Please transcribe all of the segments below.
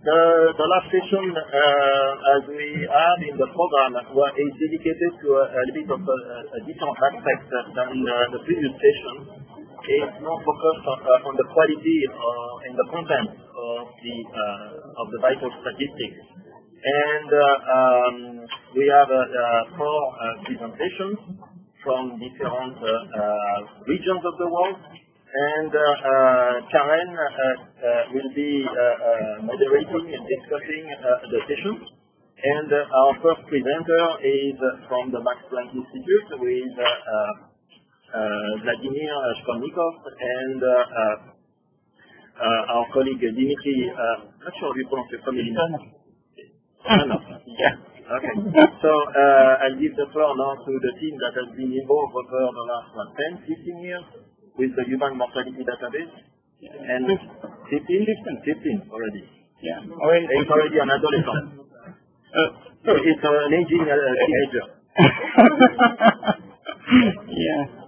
The last session, as we had in the program, is dedicated to a bit of a different aspect than the previous session. It's more focused on the quality and the content of the vital statistics. And we have 4 presentations from different regions of the world. And Karen will be moderating and discussing the session. And our first presenter is from the Max Planck Institute with Vladimir Shkolnikov and our colleague Dmitry. Not sure if you pronounce your family name. Zjdanov. Yeah. Okay. So I'll give the floor now to the team that has been involved over the last 10, 15 years with the human mortality database. And 15 already. Yeah. It's already an adolescent. So it's an aging teenager. Yeah.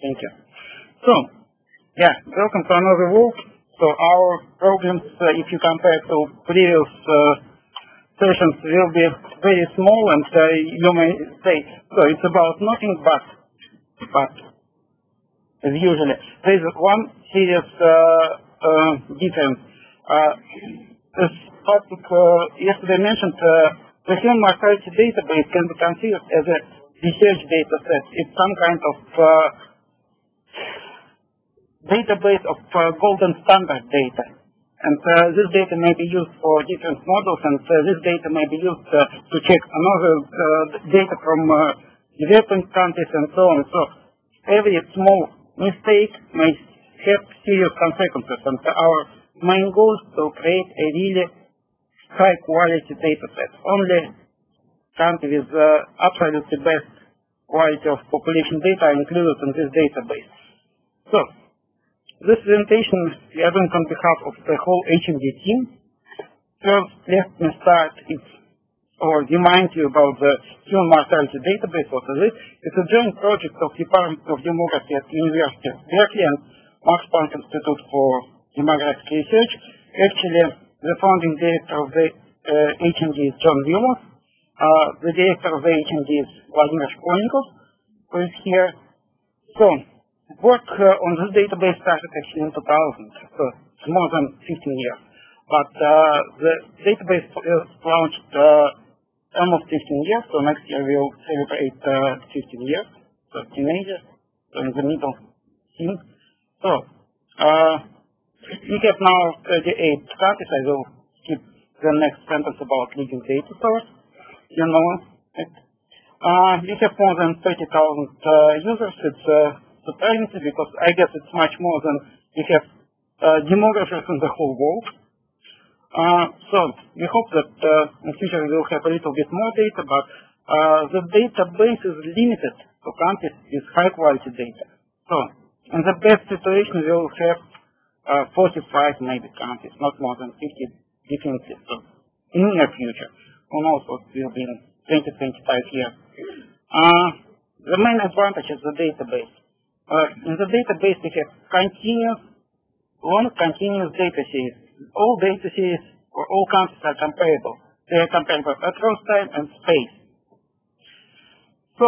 Thank you. So, yeah, welcome to another walk. So our problems, if you compare to previous sessions, will be very small, and you may say, so it's about nothing, but as usually, there is one serious difference. As Patrick yesterday mentioned, the human mortality database can be considered as a research data set. It's some kind of database of golden standard data. And this data may be used for different models, and this data may be used to check another data from developing countries and so on. So every small mistake may have serious consequences. And our main goal is to create a really high quality data set. Only countries with absolutely best quality of population data are included in this database. So this presentation we are doing on behalf of the whole HMD team. First, let me start or remind you about the human mortality database. What is it? It's a joint project of Department of Demography at University of Berkeley and Max Planck Institute for Demographic Research. Actually, the founding director of the HMD is John Wilmot. The director of the HMD is Vladimir Shkolnikov, who is here. So, work on this database started actually in 2000, so it's more than 15 years. But the database was launched almost 15 years, so next year we'll celebrate 15 years, so teenagers, so in the middle team. So, we have now 38 countries. I will skip the next sentence about legal data source. You know it. We have more than 30,000 users. It's surprising because I guess it's much more than we have demographers in the whole world. So we hope that in future we will have a little bit more data, but the database is limited to countries with high quality data. So in the best situation we will have 45 maybe countries, not more than 50 definitely. So in the near future, who knows what will be in 20-25 years. The main advantage is the database. In the database we have long continuous data series. All data series for all countries are comparable. They are comparable across time and space. So,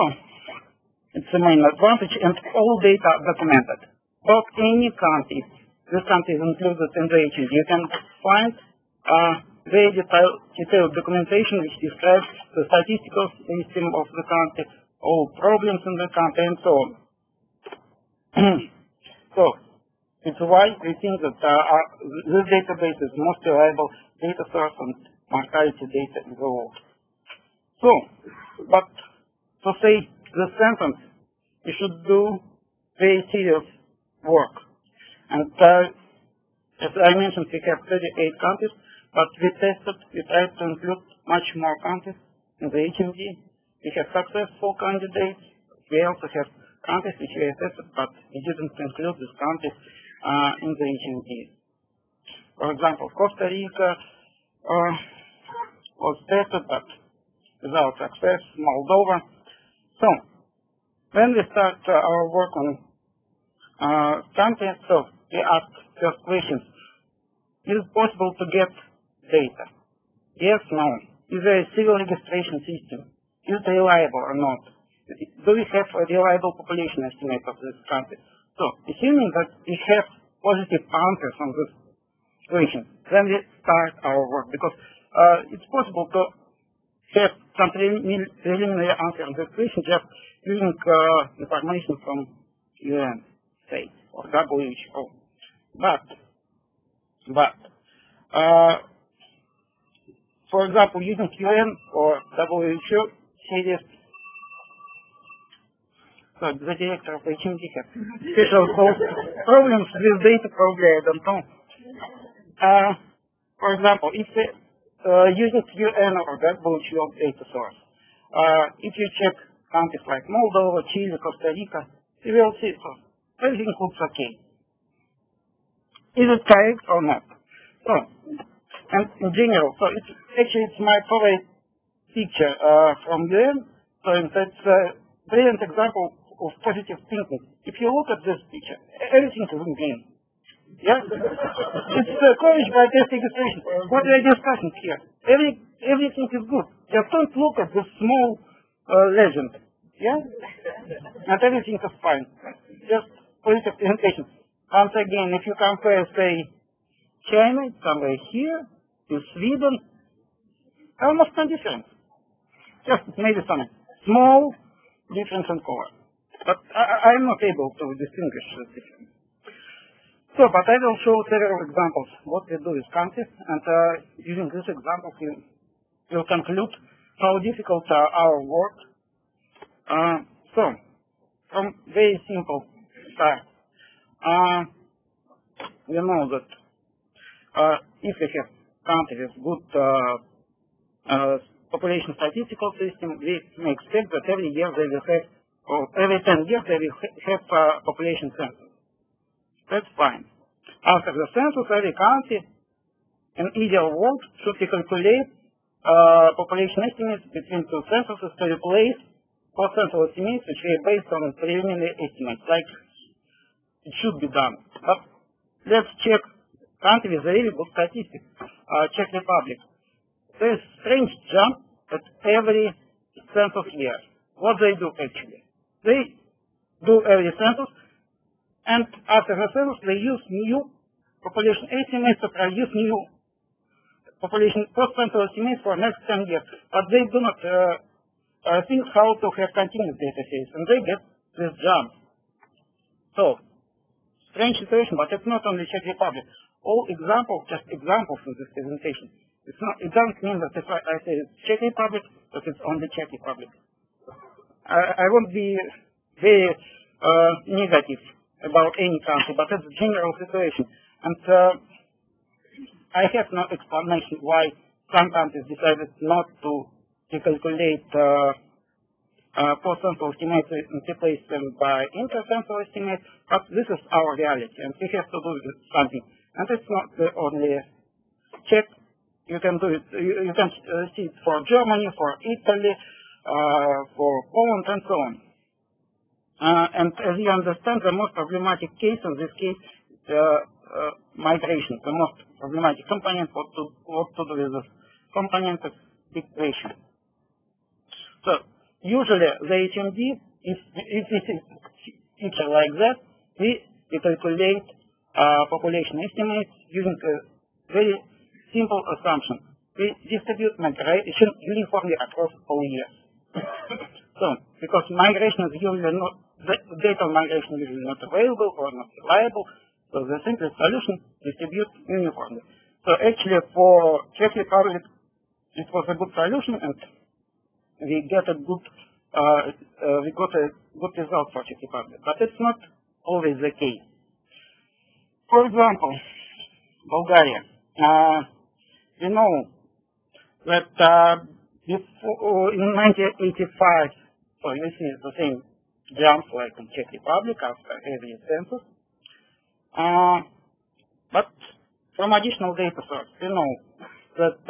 it's the main advantage, and all data are documented. About any country, this country is included in the HMD. You can find very detailed documentation which describes the statistical system of the country, all problems in the country, and so on. So, it's why we think that this database is the most reliable data source on mortality data in the world. So, but to say the sentence, we should do very serious work. And as I mentioned, we have 38 countries, but we tried to include much more countries in the HMD. We have successful candidates. We also have countries which we assessed, but we didn't include these countries in the HMD. For example, Costa Rica, was tested, but without success, Moldova. So, when we start our work on countries, so we ask first questions. Is it possible to get data? Yes, no. Is there a civil registration system? Is it reliable or not? Do we have a reliable population estimate of this country? So, assuming that we have positive answers on this question, then we start our work, because it's possible to have some preliminary answer on this question just using information from UN, say, or WHO. But, for example, using UN or WHO series, so the director of HMD has special problems with data, probably, I don't know. For example, if using UN or WHO data source, if you check countries like Moldova, Chile, Costa Rica, you will see so everything looks okay. Is it correct or not? So, and in general, so it's my favorite picture from UN. So it's a brilliant example of positive thinking. If you look at this picture, everything is in green. Yeah? It's college by test registration. What we are discussing here. Everything is good. Just don't look at the small legend. Yeah? Not everything is fine. Just positive presentation. Once again, if you compare, say, China, somewhere here, to Sweden, almost no difference. Just maybe some small difference in color. But I'm not able to distinguish the difference. So, but I will show several examples what we do with countries, and using these examples, we will conclude how difficult our work. So, from very simple start, we know that if we have countries with good population statistical system, we may expect that every year they will have, or every 10 years they will have population census. That's fine. After the census, every country in ideal world should calculate population estimates between two censuses to replace post-census estimates which are based on preliminary estimates, like it should be done. But let's check country with really good statistics. Czech Republic. There is strange jump at every census year. What they do actually? They do every census, and after the census, they use new population estimates to produce new population post-census estimates for next 10 years. But they do not think how to have continuous data sets, and they get this jump. So, strange situation, but it's not only Czech Republic. All examples, just examples in this presentation. It's not, it doesn't mean that if I say it's Czech Republic, that it's only Czech Republic. I won't be very negative about any country, but it's a general situation. And I have no explanation why some countries decided not to calculate post-census estimates and replace them by inter-census estimates, but this is our reality, and we have to do something. And it's not the only Czech. You can do it. You can see it for Germany, for Italy, for Poland, and so on. And as you understand, the most problematic case in this case is migration. The most problematic component, what to do with this component is migration. So usually the HMD, if this is feature like that, we calculate population estimates using a very simple assumption. We distribute migration uniformly across all years. So, because migration is usually not, the data on migration is usually not available or not reliable, so the simplest solution distribute uniformly. So actually for Czech Republic, it was a good solution, and we got a good result for Czech Republic. But it's not always the case. For example, Bulgaria. We know that before, in 1985, so you see the same jumps like in Czech Republic after every census. But from additional data source, we know that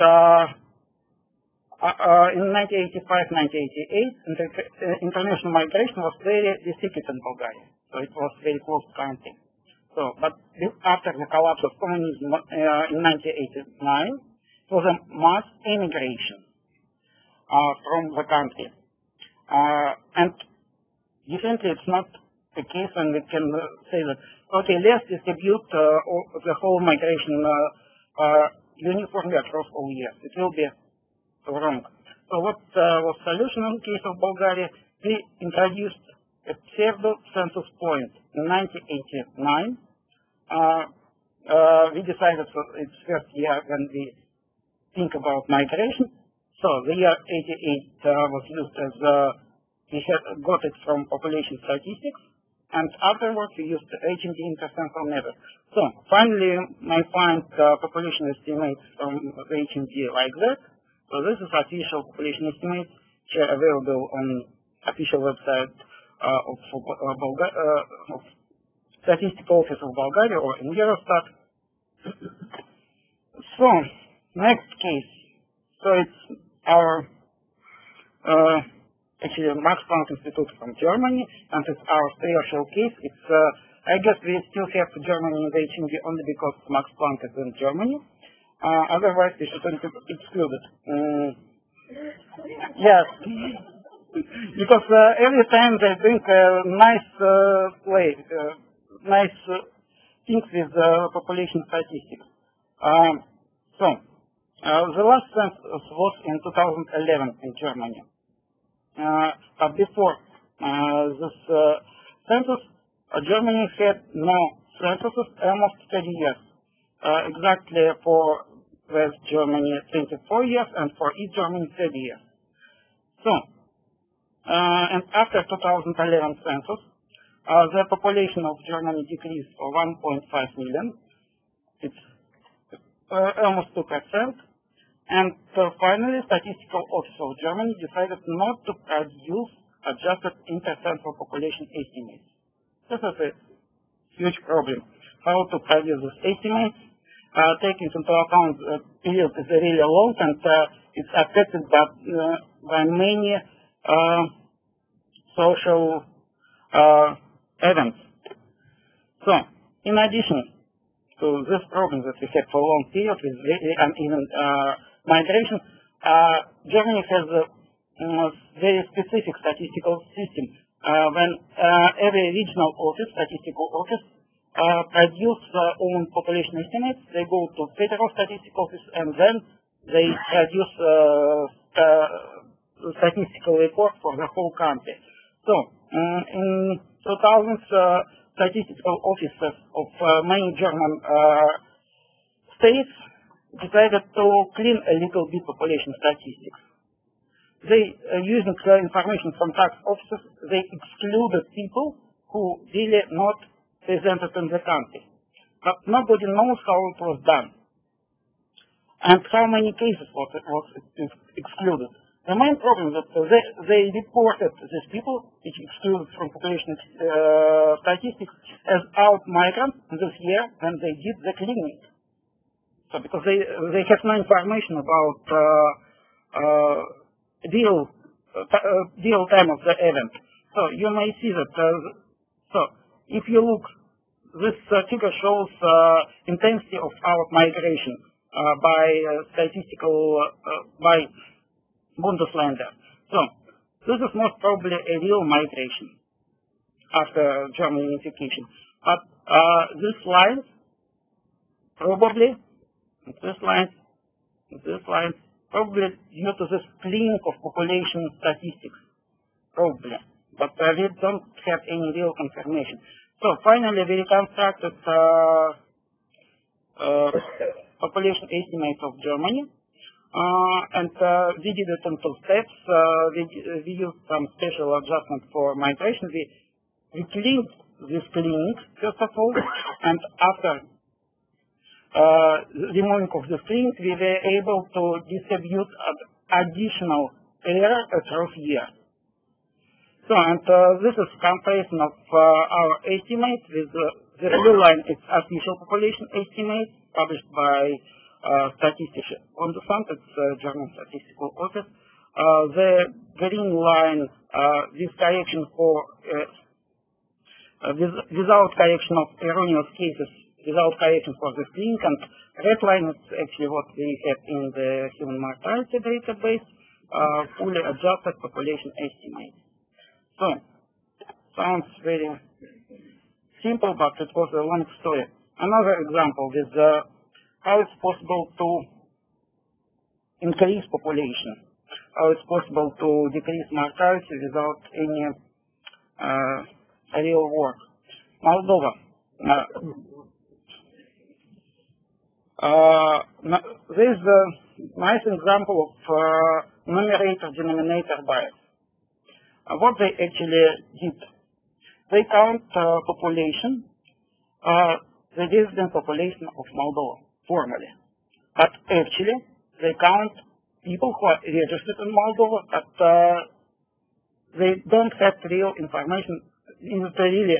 in 1985-1988, international migration was very restricted in Bulgaria, so it was very closed country. So, but after the collapse of communism in 1989, it was a mass immigration from the country, and definitely it's not the case when we can say that okay, let's distribute the whole migration uniformly across all years. It will be wrong. So what was solution in the case of Bulgaria? We introduced a pseudo-census point in 1989. We decided for its first year when we think about migration. So the year 88 was used as we got it from population statistics, and afterwards we used HMD intercensual method. So finally, I find population estimates from the HMD like that. So this is official population estimates, which are available on official website of Statistical Office of Bulgaria or in Eurostat. So next case. So it's our actually Max Planck Institute from Germany, and it's our special case. It's I guess we still have Germany in the HMD only because Max Planck is in Germany. Otherwise, we shouldn't exclude it. Yes, because every time they bring nice nice things with population statistics. The last census was in 2011 in Germany. But before this census, Germany had no censuses almost 30 years. Exactly for West Germany 24 years and for East Germany 30 years. So, and after 2011 census, the population of Germany decreased for 1.5 million. It's almost 2%. And finally, Statistical Office of Germany decided not to produce adjusted intercensual population estimates. This is a huge problem. How to produce this estimate, taking into account the period is really long and it's affected by many social events. So, in addition to this problem that we had for a long period with uneven migration, Germany has a very specific statistical system. When every regional office, statistical office, produce own population estimates, they go to federal statistical office and then they produce statistical report for the whole country. So, in 2000s, statistical offices of many German states decided to clean a little bit population statistics. They, using information from tax offices, they excluded people who really not presented in the country. But nobody knows how it was done and how many cases was excluded. The main problem is that they reported these people, which excluded from population statistics, as out migrants this year when they did the cleaning. So because they have no information about real time of the event. So you may see that. So if you look, this figure shows intensity of out migration by statistical by Bundesländer. So this is most probably a real migration after German unification. But this line probably probably due to this cleaning of population statistics, probably. But we don't have any real confirmation. So finally, we reconstructed population estimates of Germany, and we did it in two steps. We used some special adjustment for migration. We cleaned this cleaning first of all, and after removing of the cleaning, we were able to distribute additional error across year. So, and this is comparison of our estimate with the blue line. It's official population estimate published by statistics. On the front, it's German Statistical Office. The green line with correction for without correction of erroneous cases, without correction for this link, and red line is actually what we have in the human mortality database, fully adjusted population estimate. So, sounds very simple, but it was a long story. Another example is how it's possible to increase population, how it's possible to decrease mortality without any real work. Moldova. There is a nice example of numerator-denominator bias. What they actually did, they count population, the resident population of Moldova, formally. But actually, they count people who are registered in Moldova, but they don't have real information. Is it really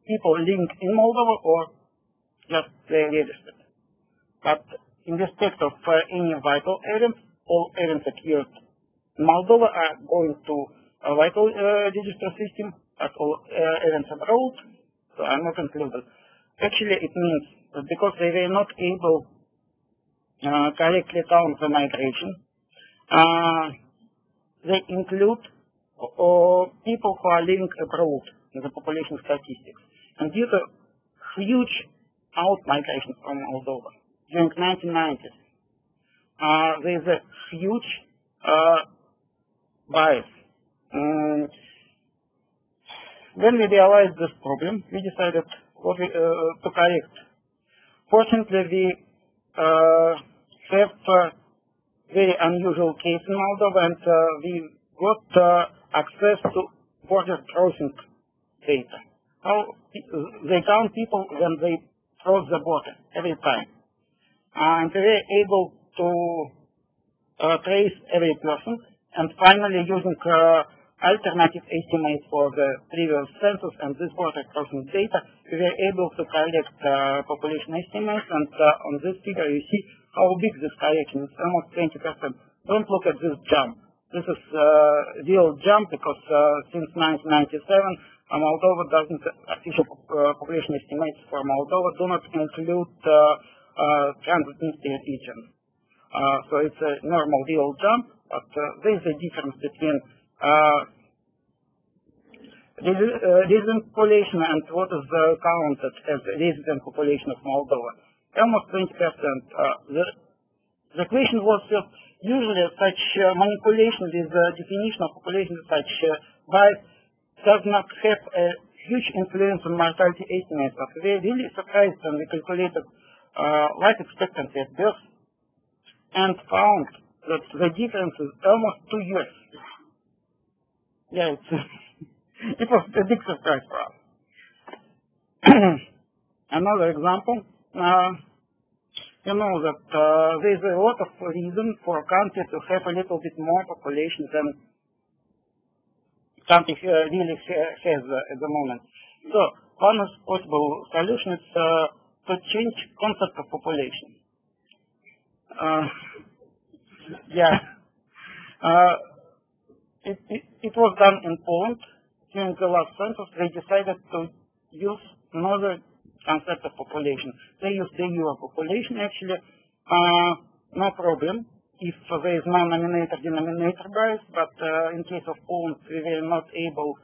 people linked in Moldova or just they registered? But in respect of any vital events, all events occurred in Moldova are going to a vital register system, but all events abroad, so are not included. Actually, it means that because they were not able correctly count the migration, they include people who are living abroad in the population statistics. And due to huge out-migration from Moldova during 1990s, there is a huge bias. When we realized this problem, we decided to correct. Fortunately, we have very unusual case in Moldova, and we got access to border crossing data. How they count people when they cross the border every time, and we were able to trace every person. And finally, using alternative estimates for the previous census and this border crossing data, we were able to collect population estimates. And on this figure, you see how big this correction is, almost 20%. Don't look at this jump. This is a real jump because since 1997, Moldova doesn't, official population estimates for Moldova do not include Transnistria region. So it's a normal real jump. But there is a difference between resident population and what is counted as resident population of Moldova. Almost 20%. The question was usually such manipulation with the definition of population, such bias does not have a huge influence on mortality estimates. But we were really surprised when we calculated life expectancy at birth and found that the difference is almost 2 years. Yeah, it was a big surprise for us. Another example, you know that there is a lot of reason for a country to have a little bit more population than country really has at the moment. So one possible solution is to change concept of population. Yeah, it was done in Poland during the last census. They decided to use another concept of population. They used the euro population. Actually, no problem if there is no nominator-denominator bias. But in case of Poland, we were not able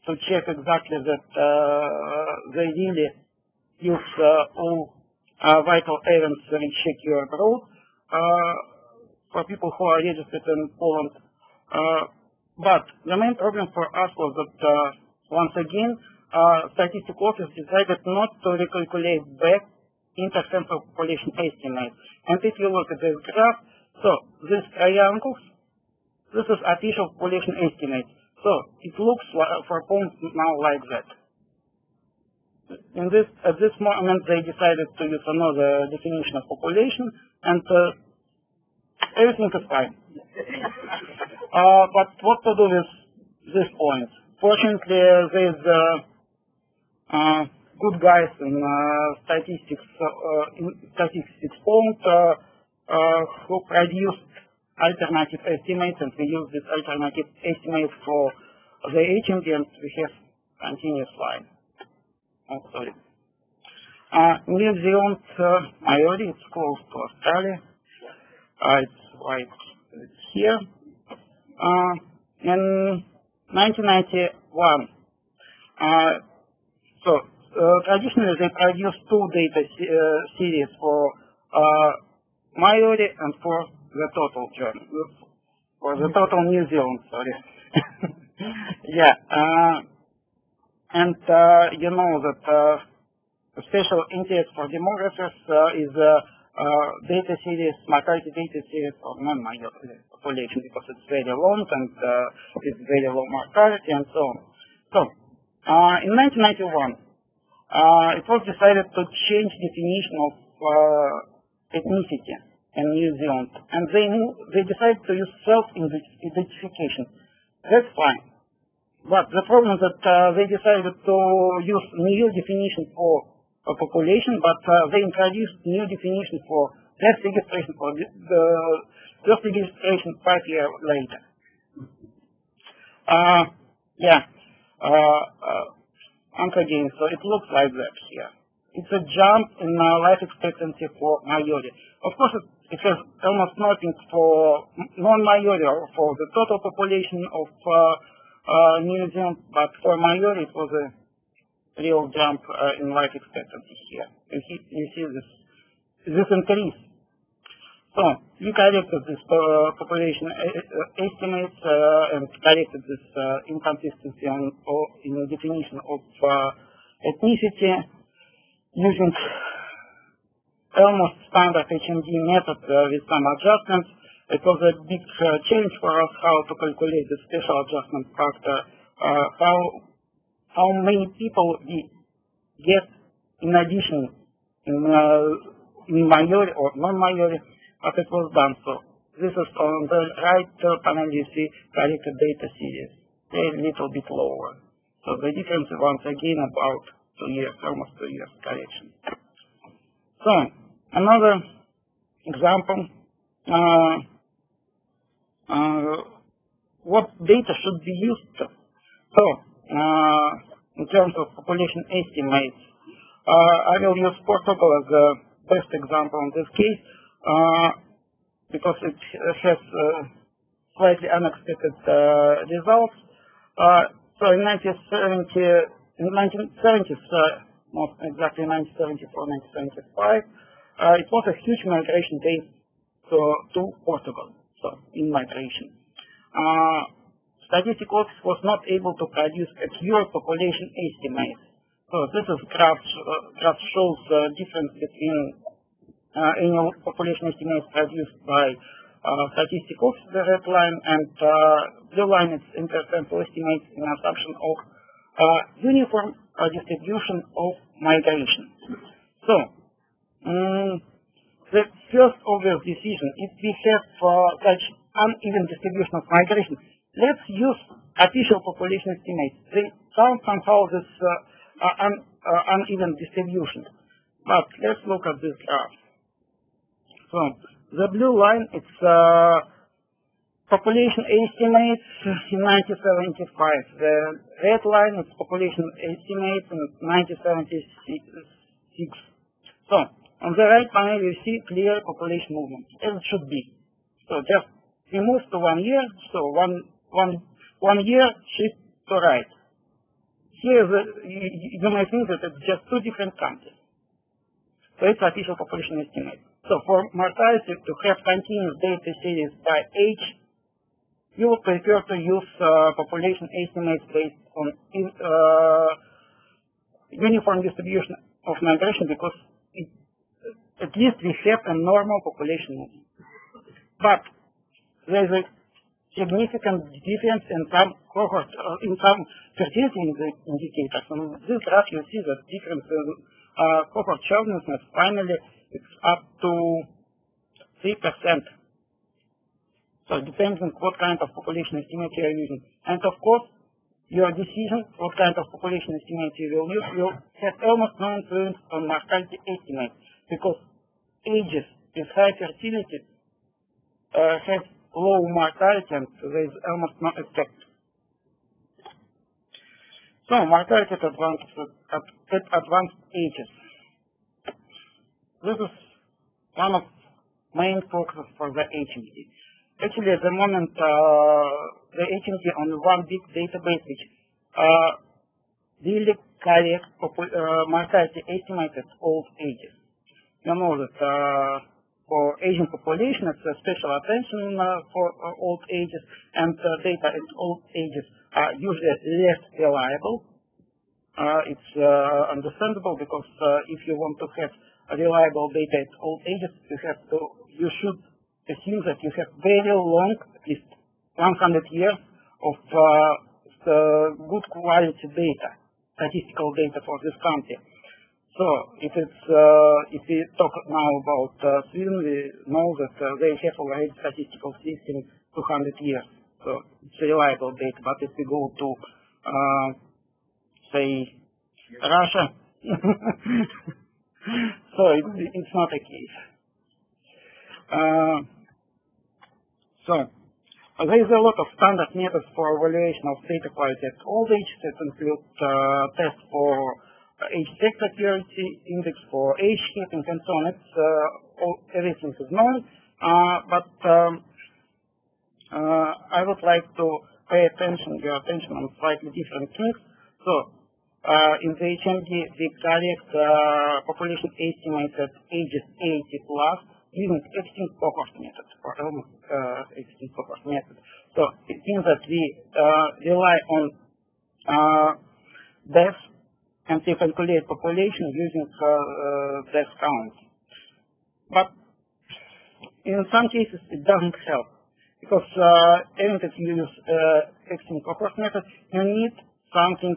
to check exactly that they really use all vital events which occur abroad. For people who are registered in Poland. But the main problem for us was that, once again, Statistical Office decided not to recalculate back inter-census population estimate. And if you look at this graph, so these triangles, this is official population estimate. So it looks for Poland now like that. At this moment, they decided to use another definition of population, and everything is fine. But what to do with this point? Fortunately, there is good guys in statistics found who produced alternative estimates, and we use this alternative estimate for the aging, and we have continuous line. Oh, sorry. New Zealand majority, it's close to Australia. It's right here. In 1991, traditionally they produced two data series for majority and for the total journey, for the total New Zealand, sorry. Yeah, and you know that a special interest for demographers is data series, mortality data series for non-majority population, because it's very long and it's very low mortality and so on. So, in 1991, it was decided to change definition of ethnicity in New Zealand, and they decided to use self-identification. That's fine. But the problem is that they decided to use new definition for a population, but they introduced new definition for death registration for the first registration 5 years later. Again, so it looks like that here. It's a jump in life expectancy for majority. Of course, it has almost nothing for non-majority or for the total population of New Zealand, but for majority it was a real jump in life expectancy here. You see this increase. So we corrected this population estimates and corrected this inconsistency in the definition of ethnicity using almost standard HMD method with some adjustments. It was a big change for us how to calculate the special adjustment factor, how many people we get in addition in majority or non-majority, but it was done. So this is on the right panel. You see corrected data series. They're a little bit lower. So the difference is once again about 2 years, almost 2 years correction. So another example. What data should be used? So in terms of population estimates, I will use Portugal as the best example in this case, because it has slightly unexpected results. So in 1970s, most exactly 1974, 1975, it was a huge migration base to Portugal. So in migration, Statistics Office was not able to produce accurate population estimates. So this is graph shows the difference between annual population estimates produced by Statistics Office, the red line, and blue line is intersample estimates in assumption of uniform distribution of migration. So the first obvious decision, if we have such uneven distribution of migration, let's use official population estimates. They count somehow this uneven distribution. But let's look at this graph. So the blue line, it's population estimates in 1975. The red line is population estimates in 1976. So on the right panel, you see clear population movement, as it should be. So just we move to 1 year, so one year shift to right. Here, you may think that it's just two different countries. So it's official population estimate. So for mortality, to have continuous data series by age, you would prefer to use population estimates based on uniform distribution of migration, because at least we have a normal population movement. But there is a significant difference in some cohort, in some fertility indicators. On this graph, you see that difference in cohort childlessness finally it's up to 3%. So depending on what kind of population estimate you are using. And of course, your decision, what kind of population estimate you will use, will have almost no influence on mortality estimate, because ages with high fertility have low mortality and there is almost no effect. So, mortality at advanced ages. This is one of main focuses for the HMD. Actually, at the moment, the HMD on one big database which really collects mortality estimates at old ages. You know that for Asian population, it's a special attention for old ages, and data at old ages are usually less reliable. It's understandable because if you want to have reliable data at old ages, you should assume that you have very long, at least 100 years of good quality data, statistical data for this country. So if we talk now about Sweden, we know that they have already statistical system 200 years. So it's reliable data. But if we go to say Russia, so it's not a case. So there is a lot of standard methods for evaluation of data quality at old age that include tests for age sector accuracy index, for age shaping, and so on. It's everything is known, but I would like to pay your attention on slightly different things. So in the HMD, we collect population estimates at ages 80 plus using extinct cohort method, or almost extinct cohort method. So it means that we rely on deaths, and we calculate population using death count. But in some cases it doesn't help, because even if you use extinct cohort method, you need something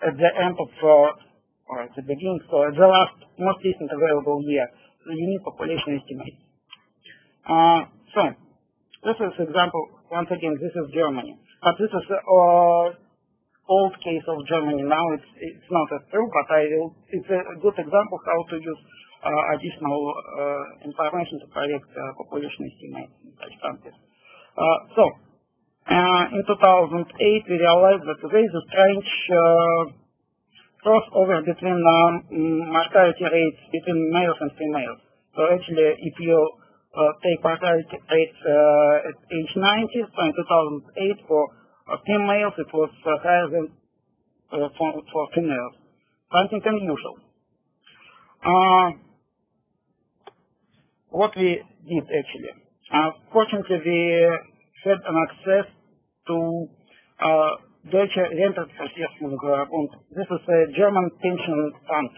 at the end of, or at the beginning, so at the last most recent available year. So you need population estimate. So this is example. Once again, this is Germany, but this is old case of Germany. Now it's not as true, but it's a good example how to use additional information to correct population estimates in such countries. So in 2008, we realized that there is a strange crossover between mortality rates between males and females. So actually, if you take mortality rates at age 90, so in 2008 for females it was higher than for females. Something unusual. What we did actually, fortunately we had an access to Deutsche Rentenversicherungsbund. This is a German pension fund.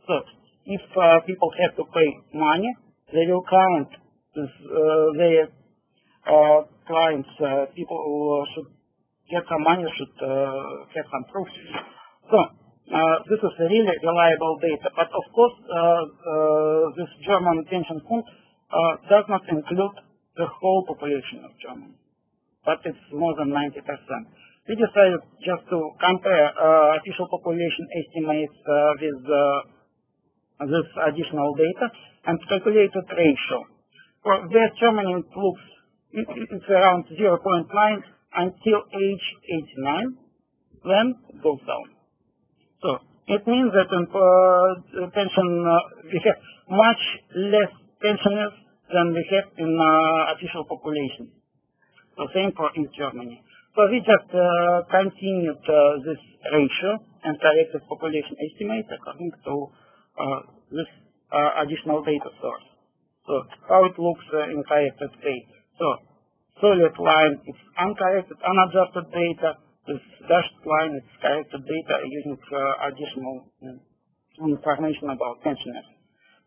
So if people have to pay money, they will count their clients, people who should get some money, should have some proof. So this is a really reliable data. But of course, this German pension fund does not include the whole population of Germany, but it's more than 90%. We decided just to compare official population estimates with this additional data and calculate a ratio. For West Germany, it's around 0.9 until age 89, then it goes down. So it means that in pension we have much less pensioners than we have in official population. So same for East Germany. So we just continued this ratio and corrected population estimates according to this additional data source. So how it looks in corrected way. So solid line is uncorrected, unadjusted data. This dashed line is corrected data using additional information about pensioners.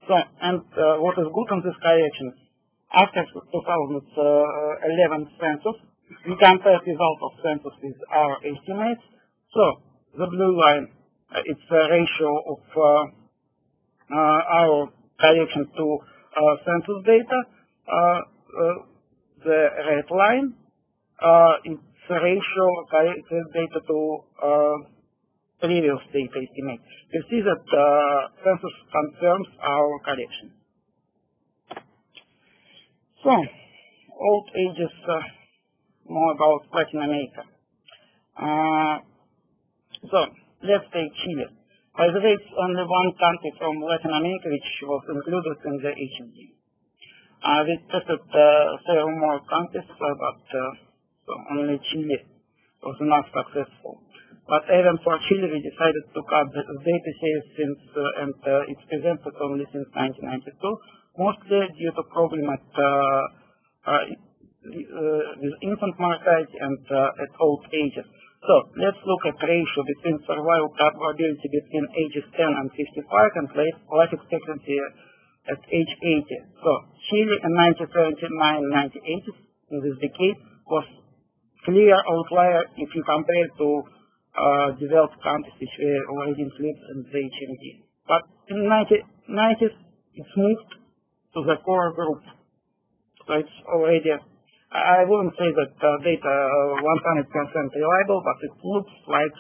So, and what is good on this correction, after 2011 census, we compare result of census with our estimates. So the blue line, it's a ratio of our correction to census data. The red line, it's ratio this data to previous data estimate. You see that census confirms our correction. So, old ages, more about Latin America. So, let's take Chile. By the way, it's only one country from Latin America which was included in the HMD. We tested several more countries, but so only Chile was not successful. But even for Chile, we decided to cut the data series since, and it's presented only since 1992, mostly due to problem with infant mortality and at old ages. So let's look at ratio between survival probability between ages 10 and 55 and life expectancy at age 80. So Chile in 1979-1980 in this decade was clear outlier if you compare to developed countries which were already included in the HMD. But in the 1990s, it's moved to the core group. So it's already, I wouldn't say that data 100% reliable, but it looks like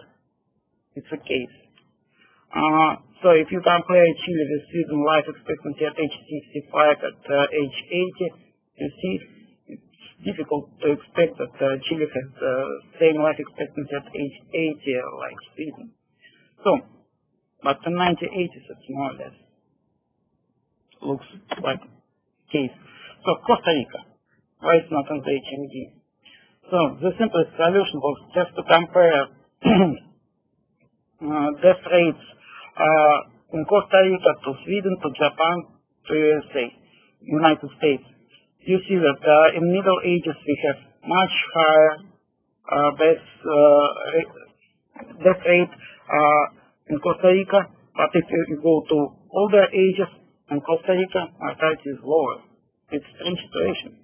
it's a case. So if you compare Chile with Sweden life expectancy at age 65 at age 80, you see it's difficult to expect that Chile has same life expectancy at age 80 like Sweden. So, but in 1980s it's more or less looks like case. So Costa Rica, why it's not in the HMD? So the simplest solution was just to compare death rates in Costa Rica to Sweden, to Japan, to USA, United States. You see that in Middle Ages we have much higher death rate in Costa Rica, but if you go to older ages in Costa Rica, mortality is lower. It's a strange situation.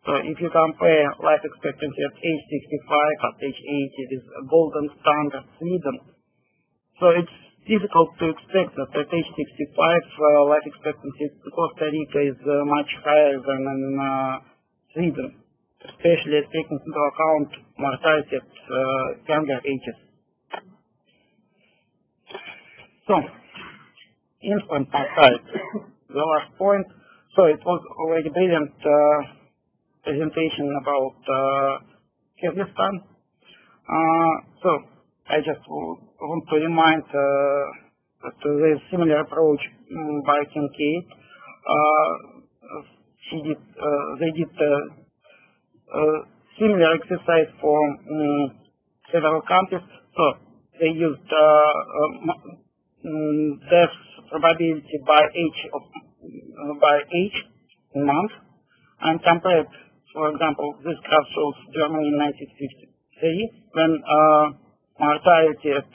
So if you compare life expectancy at age 65, at age 80 with a golden standard Sweden, so it's difficult to expect that at age 65 life expectancy in Costa Rica is much higher than in Sweden, especially taking into account mortality at younger ages. So, infant mortality, the last point. So it was already brilliant presentation about Kyrgyzstan. So I just want to remind that there is similar approach by Kincaid. They did similar exercise for several countries. So they used death probability by age in month and compared. For example, this graph shows Germany in 1953 when mortality at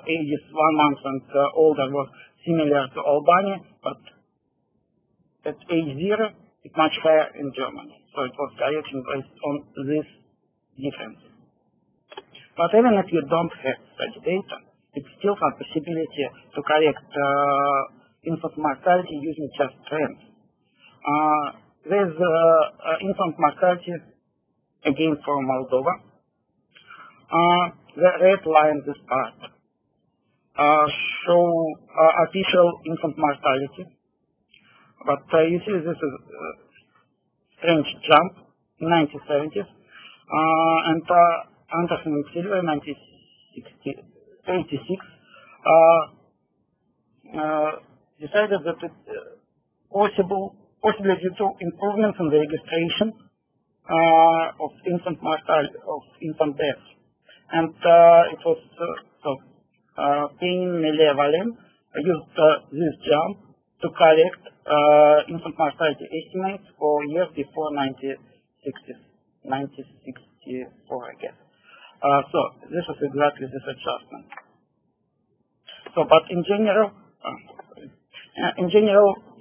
ages 1 month and older was similar to Albania, but at age 0 it's much higher in Germany. So it was correction based on this difference. But even if you don't have such data, it still has possibility to correct infant mortality using just trends. There's infant mortality again for Moldova. The red line, this part, show official infant mortality. But you see this is a strange jump in 1970s. And Anderson and Silver in 1986 decided that it's possibly due to improvements in the registration of infant mortality, of infant deaths. And it was Payne, Millet, Valen used this jump to correct infant mortality estimates for years before 1964, I guess. So this is exactly this adjustment. So, but in general,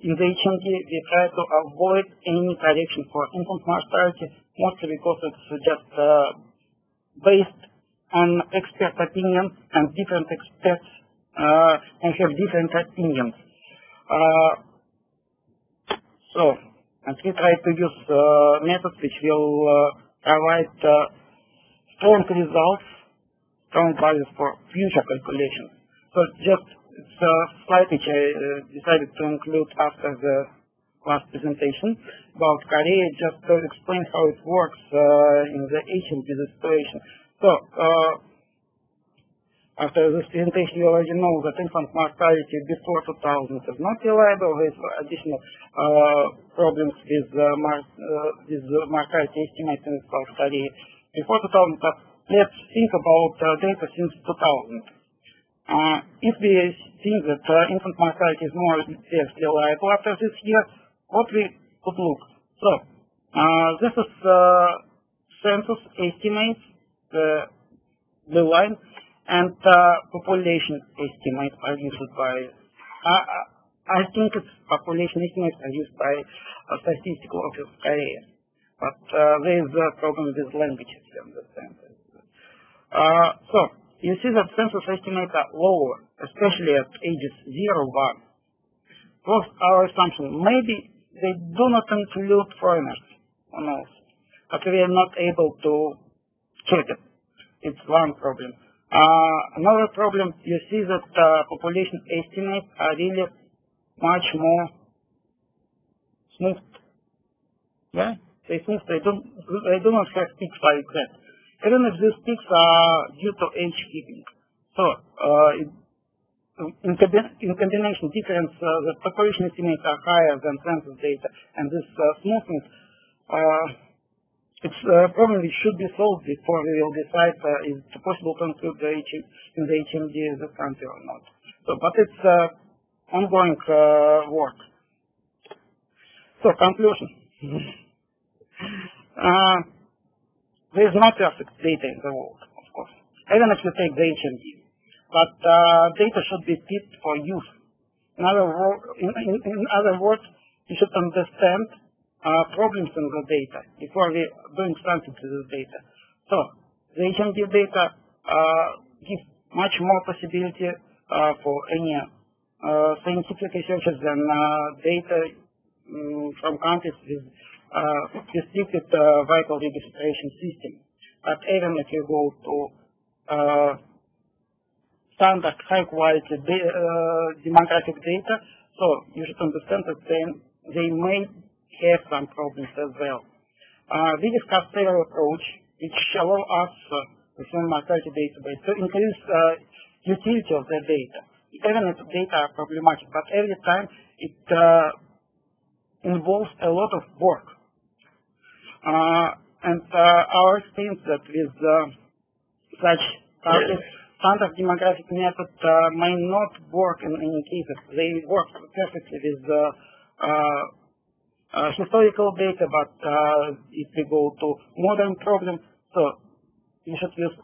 in the HMD, we try to avoid any correction for infant mortality, mostly because it's just based on expert opinion, and different experts and have different opinions. So, and we try to use methods which will provide strong results, strong values for future calculations. So just it's a slide which I decided to include after the last presentation about Korea, just to explain how it works in the HMD situation. So after this presentation, you already know that infant mortality before 2000 is not reliable. There is additional problems with mortality estimates in South Korea. Before 2000, but let's think about data since 2000. If we think that infant mortality is more or less reliable after this year, what we could look. So this is census estimates, the blue line, and population estimates are used by, I think it's population estimates are used by Statistical Office of Korea. But there is a problem with languages, you understand. So you see that census estimates are lower, especially at ages 0, 1. Was our assumption. Maybe they do not include foreigners, who knows. But we are not able to check it. It's one problem. Another problem, you see that population estimates are really much more smooth. Yeah? They do not have peaks like that. Even if these peaks are due to age keeping. So in combination difference, the population estimates are higher than census data, and this smoothness, it's problem which should be solved before we will decide is it possible to include in the HMD the country or not. So, but it's ongoing work. So conclusion. There is no perfect data in the world, of course, even if you take the HMD. But data should be fit for use. In other words, you should understand problems in the data before we doing something to the data. So the HMD data gives much more possibility for any scientific researchers than data from countries with restricted vital registration system. But even if you go to standard high quality demographic data, so you should understand that they may have some problems as well. We discussed several approach which allow us within mortality database to increase utility of the data. Even if data are problematic, but every time it involves a lot of work. And our experience that with such standard demographic method may not work in any cases. They work perfectly with historical data, but if we go to modern problems, so you should use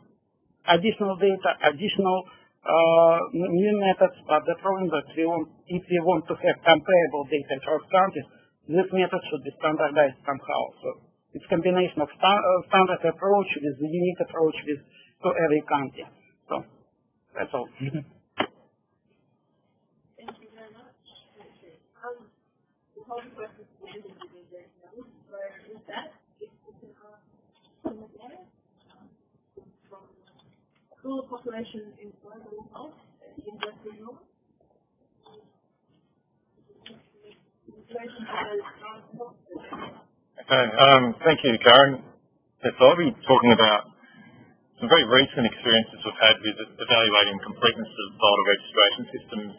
additional data, additional new methods, but the problem that if we want to have comparable data across countries, this method should be standardized somehow. So it's a combination of standard approach with the unique approach to every country. So that's all. Thank you very much. We'll hold the questions to the end of the presentation. So with that, if we can ask some of the from School of Population in Global Health at the University of Melbourne. Okay, thank you, Karen. Yes, I'll be talking about some very recent experiences we've had with evaluating completeness of voter registration systems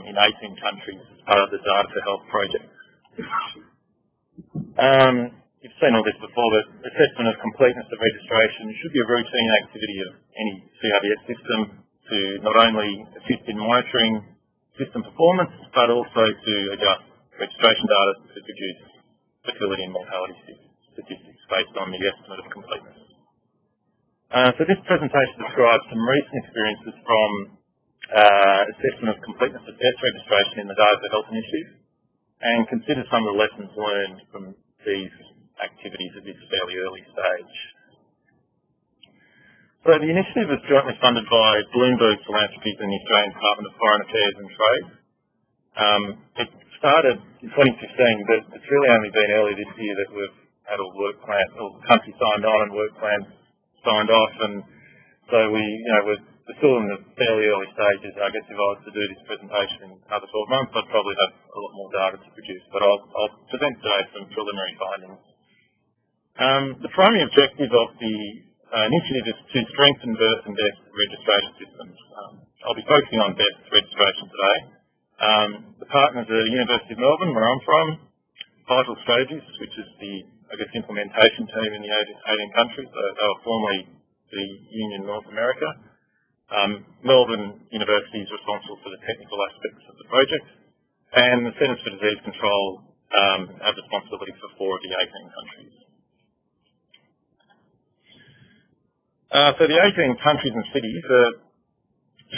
in 18 countries as part of the Data for Health project. You've seen all this before, but assessment of completeness of registration should be a routine activity of any CRVS system to not only assist in monitoring system performance, but also to adjust registration data to produce fertility and mortality statistics based on the estimate of completeness. So this presentation describes some recent experiences from assessment of completeness of death registration in the Data for Health initiative, and consider some of the lessons learned from these activities at this fairly early stage. So the initiative was jointly funded by Bloomberg Philanthropies and the Australian Department of Foreign Affairs and Trade. It started in 2015, but it's really only been early this year that we've had all work plans, all the country signed on and work plans signed off, and so we're still in the fairly early stages. I guess if I was to do this presentation in another 12 months, I'd probably have a lot more data to produce, but I'll present today some preliminary findings. The primary objective of the initiative is to strengthen birth and death registration systems. I'll be focusing on death registration today. The partners are the University of Melbourne, where I'm from, Vital Strategies, which is the, I guess, implementation team in the 18 countries. They were formerly the Union North America. Melbourne University is responsible for the technical aspects of the project, and the Centres for Disease Control have responsibility for 4 of the 18 countries. So the 18 countries and cities are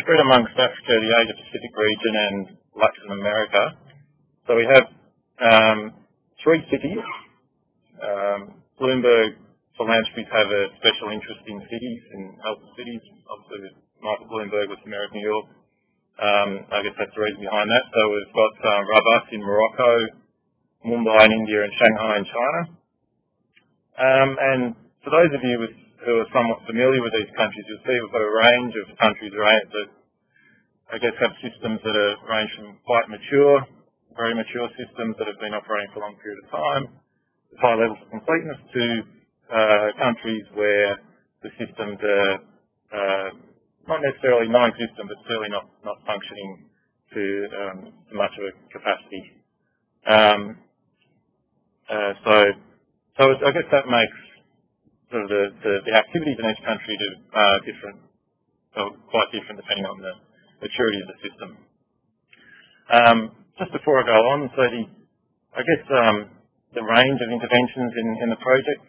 spread amongst Africa, the Asia-Pacific region, and Latin America. So we have 3 cities. Bloomberg philanthropies have a special interest in cities, in health cities. Obviously, Michael Bloomberg was the Mayor of New York. I guess that's the reason behind that. So we've got Rabat in Morocco, Mumbai in India, and Shanghai in China. And for those of you who are somewhat familiar with these countries, you'll see we've got a range of countries that I guess have systems that are range from quite mature, very mature systems that have been operating for a long period of time, with high levels of completeness, to countries where the systems are not necessarily non-existent, but certainly not functioning to much of a capacity. So I guess that makes sort of the activities in each country different, or quite different depending on the maturity of the system. Just before I go on, so the range of interventions in the project,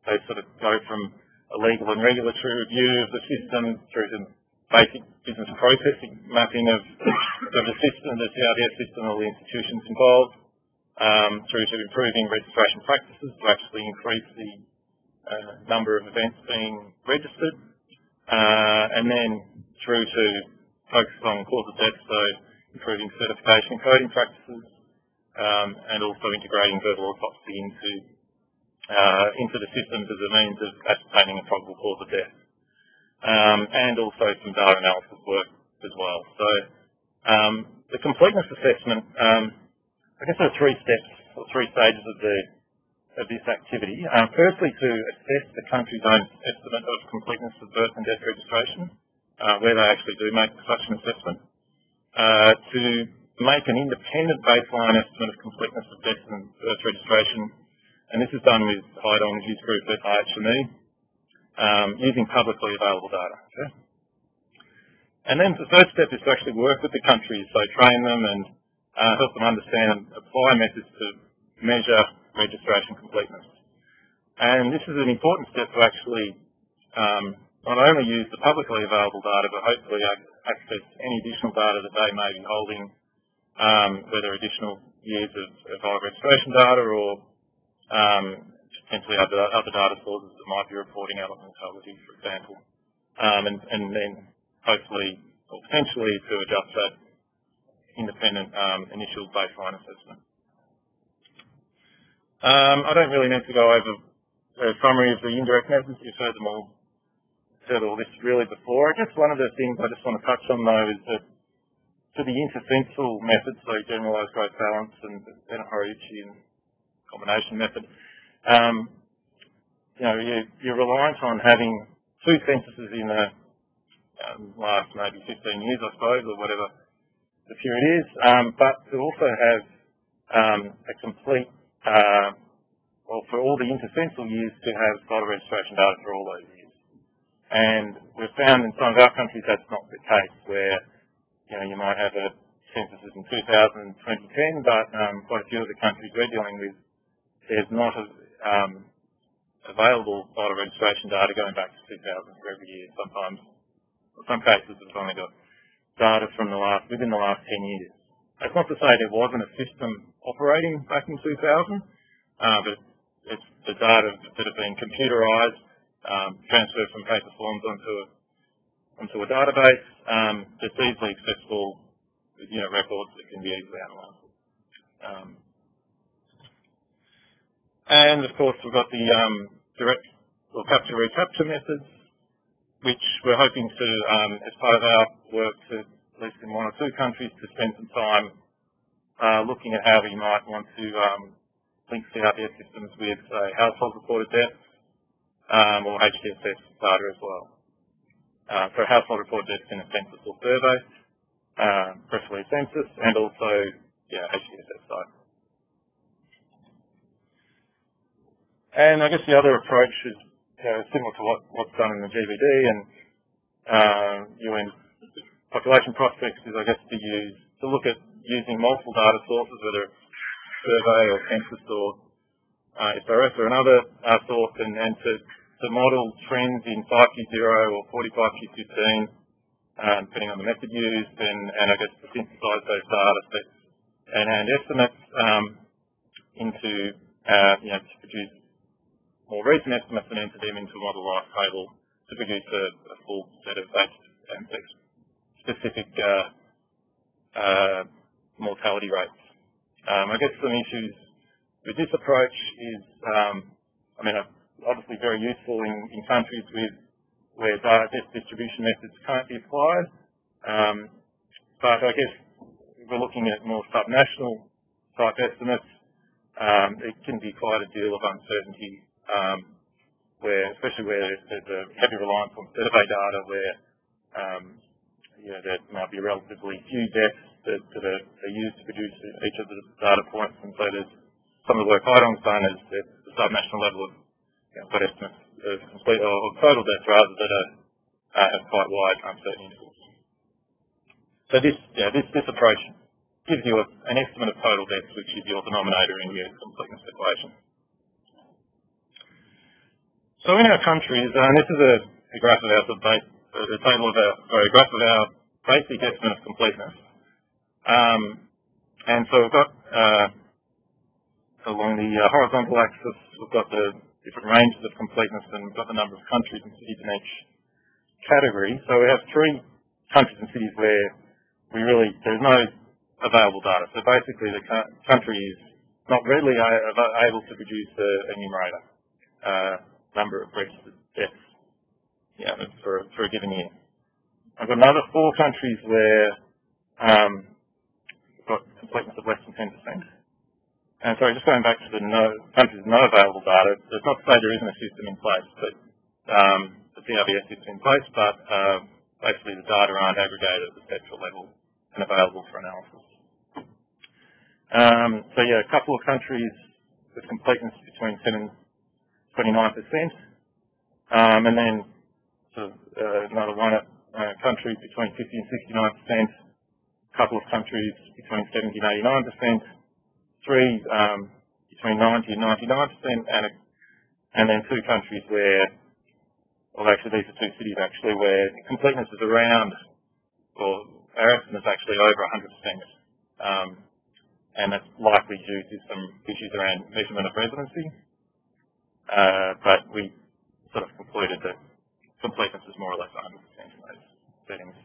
they sort of go from a legal and regulatory review of the system through to basic business processing mapping of the system, the CRVS system, all the institutions involved, through to improving registration practices to actually increase the number of events being registered, and then through to focus on cause of death, so improving certification and coding practices, and also integrating verbal autopsy into the systems as a means of ascertaining a probable cause of death, and also some data analysis work as well. So the completeness assessment, I guess there are 3 steps or 3 stages of this activity. Firstly, to assess the country's own estimate of completeness of birth and death registration, where they actually do make such an assessment. To make an independent baseline estimate of completeness of death and birth registration, and this is done with Zjdanov's group at IHME, using publicly available data. Okay? And then the third step is to actually work with the countries, so train them and help them understand and apply methods to measure registration completeness. And this is an important step to actually not only use the publicly available data, but hopefully access any additional data that they may be holding, whether additional years of either registration data or potentially other data sources that might be reporting out on mortality, for example, and then hopefully or potentially to adjust that independent initial baseline assessment. I don't really need to go over a summary of the indirect methods. You've heard all this really before. I guess one of the things I just want to touch on though is that for the intercensal methods, so generalised growth balance and Horiuchi and combination method, you're reliant on having 2 censuses in the last maybe 15 years, I suppose, or whatever the period is, but to also have a complete, for all the intercensal years, to have vital registration data for all those years. And we've found in some of our countries that's not the case, where you might have a censuses in 2000 and 2010, but quite a few of the countries we're dealing with, there's not available vital registration data going back to 2000 for every year. Sometimes, in some cases, we've only got data from within the last 10 years. That's not to say there wasn't a system operating back in 2000, but it's the data that have been computerized, transferred from paper forms onto a database that's easily accessible, with records that can be easily analysed. And of course, we've got the direct or capture-recapture methods, which we're hoping to, as part of our work, to at least in 1 or 2 countries, to spend some time looking at how we might want to link CRVS systems with household reported deaths or HDSS data as well. So household reported deaths in a census or survey, preferably census, and also HDSS data. And I guess the other approach is similar to what's done in the GBD and UN population prospects, is I guess to look at using multiple data sources, whether it's survey or census or SRS or another source, and to model trends in 5Q0 or 45Q15, depending on the method used, and I guess to synthesize those data sets and estimates into to produce more recent estimates and enter them into a model life table to produce a full set of specific mortality rates. I guess some issues with this approach is, obviously very useful in countries where data distribution methods can't be applied, but I guess if we're looking at more subnational type estimates, it can be quite a deal of uncertainty, especially where there's a heavy reliance on survey data, where there might be relatively few deaths that are used to produce each of the data points, and so there's some of the work IDON's done is at the subnational level of got estimates of complete or total deaths rather that have quite wide uncertainty intervals. So this approach gives you an estimate of total deaths, which is your denominator in your completeness equation. So in our countries, and this is a graph of a graph of our basic estimate of completeness. And so we've got along the horizontal axis, we've got the different ranges of completeness, and we've got the number of countries and cities in each category. So we have 3 countries and cities where there's no available data. So basically the country is not readily able to produce a numerator, number of registered deaths for a given year. I've got another 4 countries where we've got completeness of less than 10%. And sorry, just going back to the countries with no available data, it's not to say there isn't a system in place, but the CRVS system in place, but basically the data aren't aggregated at the central level and available for analysis. A couple of countries with completeness between 7 and 29%, and then another one countries between 50 and 69%, a couple of countries between 70 and 89%, 3 between 90 and 99%, and then 2 countries where, well, actually these are 2 cities actually where completeness is around, or our estimate is actually over 100%, and that's likely due to some issues around measurement of residency, but we sort of concluded that completeness is more or less 100% in those settings.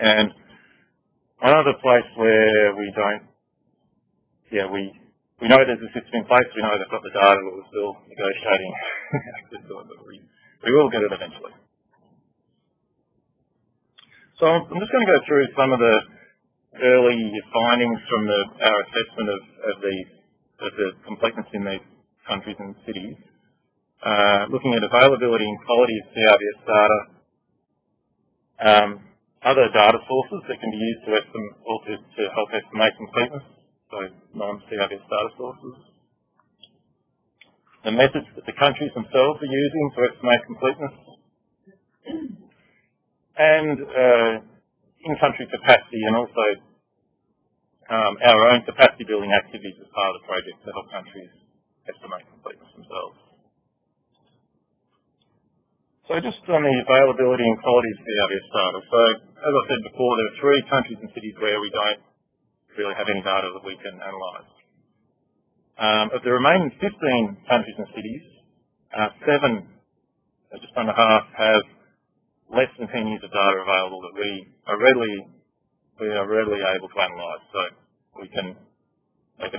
And another place where we don't, we know there's a system in place, we know they've got the data, but we're still negotiating access to it, but we will get it eventually. So I'm just going to go through some of the early findings from our assessment of the completeness in these countries and cities, looking at availability and quality of CRVS data, other data sources that can be used to estimate or to help estimate completeness, so non-CRVS data sources, the methods that the countries themselves are using to estimate completeness, and in-country capacity, and also our own capacity building activities as part of the project to help countries estimate completeness themselves. So just on the availability and quality of CRVS data. So as I said before, there are 3 countries and cities where we don't really have any data that we can analyse. Of the remaining 15 countries and cities, 7, just under half, have less than 10 years of data available that we are readily able to analyse. So they can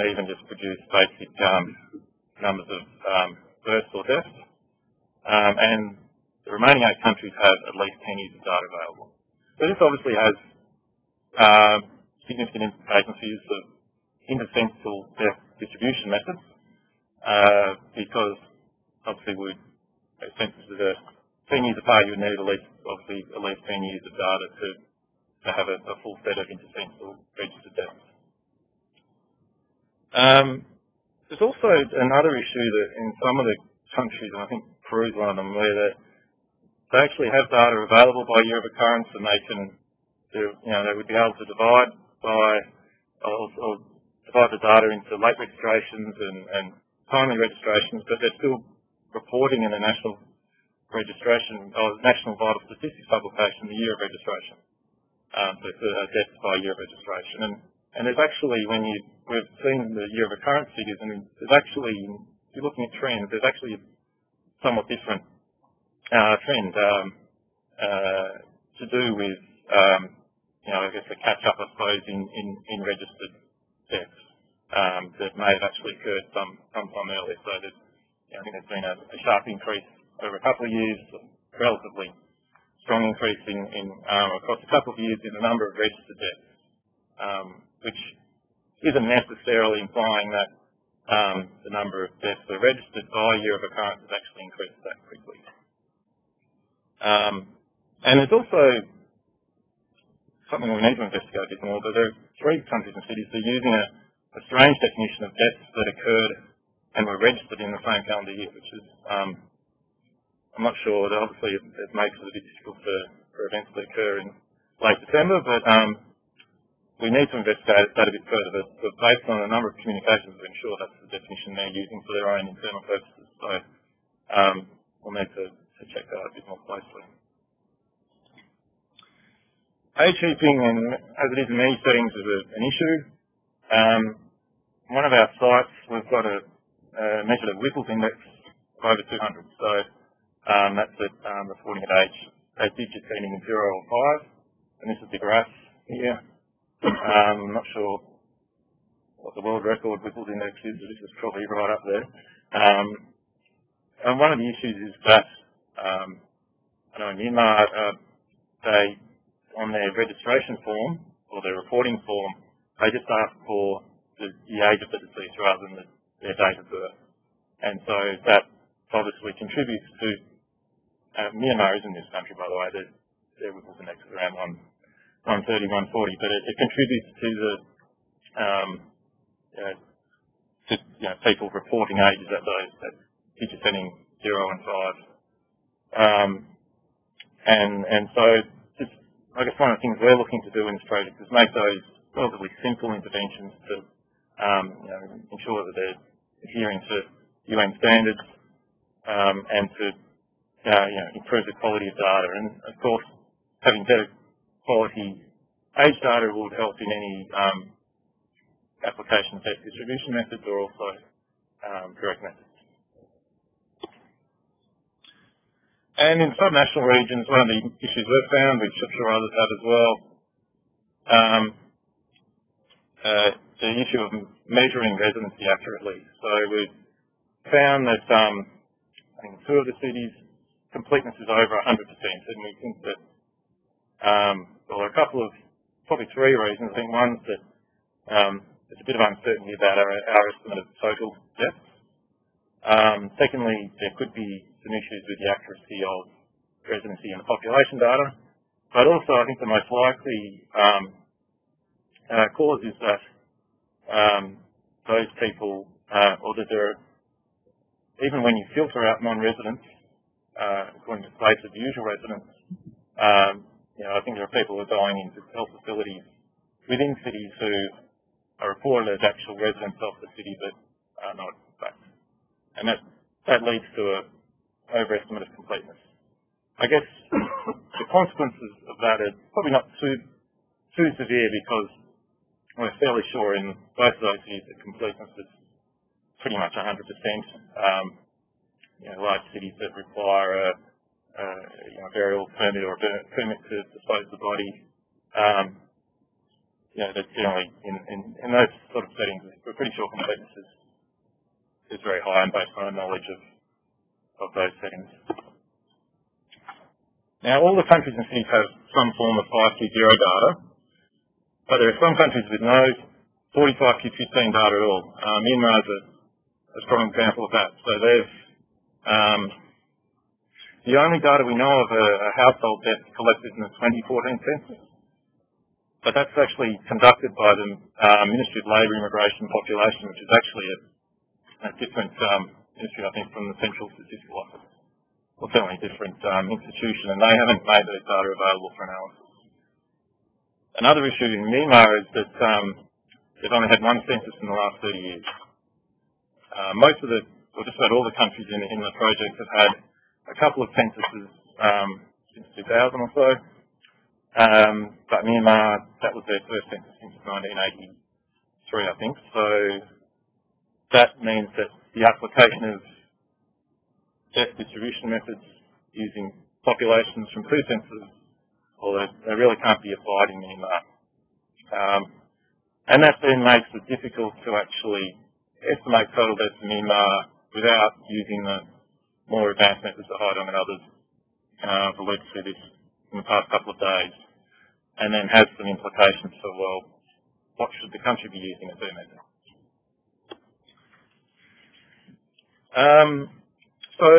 even just produce basic numbers of births or deaths, and the remaining 8 countries have at least 10 years of data available. So this obviously has significant implications for use of intercental death distribution methods, because obviously census is 10 years apart, you would need at least 10 years of data to have a full set of intercental registered deaths. There's also another issue that in some of the countries, and I think Peru is one of them, where they actually have data available by year of occurrence, and they would be able to divide the data into late registrations and timely registrations, but they're still reporting in the national registration or National Vital Statistics publication the year of registration. So it's deaths by year of registration. And there's actually, we've seen the year of occurrence figures, and there's actually, if you're looking at trends, there's actually a somewhat different trend to do with, I guess the catch-up, I suppose, in registered deaths that may have actually occurred sometime earlier. So I think there's been a sharp increase over a couple of years, relatively strong increase across a couple of years in the number of registered deaths, which isn't necessarily implying that the number of deaths that are registered by year of occurrence has actually increased that quickly. And there's also something we need to investigate a bit more, but there are 3 countries and cities that are using a strange definition of deaths that occurred and were registered in the same calendar year, which is, I'm not sure, that obviously it makes it a bit difficult for events that occur in late December, but we need to investigate that a bit further. But based on a number of communications, we're sure that's the definition they're using for their own internal purposes. So we'll need to check that out a bit more closely. Age heaping, and as it is in many settings, is an issue. One of our sites, we've got measured a Whipple's index of over 200. So that's reporting at age digits ending in 0 or 5. And this is the graph here. I'm not sure what the world record Whipple's index is, but this is probably right up there. And one of the issues is that I know in Myanmar, they, on their registration form or their reporting form, they just ask for the age of the deceased rather than their date of birth. And so that obviously contributes to, Myanmar isn't this country, by the way, their Whipple's index is around 130, 140, but it contributes to people reporting ages at digits ending 0 and 5. And so just, I guess one of the things we're looking to do in this project is make those relatively simple interventions to ensure that they're adhering to UN standards and to improve the quality of data. And of course, having better quality age data would help in any application of death distribution methods or also direct methods. And in subnational regions, one of the issues we've found, which I'm sure others have as well, the issue of measuring residency accurately. So we've found that in 2 of the cities, completeness is over 100%, and we think that well, a couple of, probably 3 reasons. I think one's that there's a bit of uncertainty about our estimate of total deaths. Secondly, there could be some issues with the accuracy of residency and population data. But also, I think the most likely cause is that those people, or that there are, even when you filter out non-residents, according to place of usual residence, I think there are people who are going into health facilities within cities who are reported as actual residents of the city, but are not in fact. And that leads to an overestimate of completeness. I guess the consequences of that are probably not too severe because we're fairly sure in both of those cities that completeness is pretty much 100%. Large cities that require a burial permit or a permit to dispose of the body, that generally in those sort of settings, we're pretty sure completeness is very high and based on our knowledge of those settings. Now, all the countries and cities have some form of 5Q0 data, but there are some countries with no 45Q15 data at all. Myanmar is a strong example of that. So they've the only data we know of a household death collected in the 2014 census, but that's actually conducted by the Ministry of Labour, Immigration and Population, which is actually a different ministry, I think, from the Central Statistical Office, or certainly a different institution, and they haven't made those data available for analysis. Another issue in Myanmar is that they've only had one census in the last 30 years. Most of or just about all the countries in the project have had a couple of censuses since 2000 or so, but Myanmar, that was their first census since 1983, I think. So that means that the application of death distribution methods using populations from two censuses, well, they really can't be applied in Myanmar. And that then makes it difficult to actually estimate total deaths in Myanmar without using the more advanced methods that Haidong and others have alluded to this in the past couple of days, and then has some implications for, well, what should the country be using as their method? So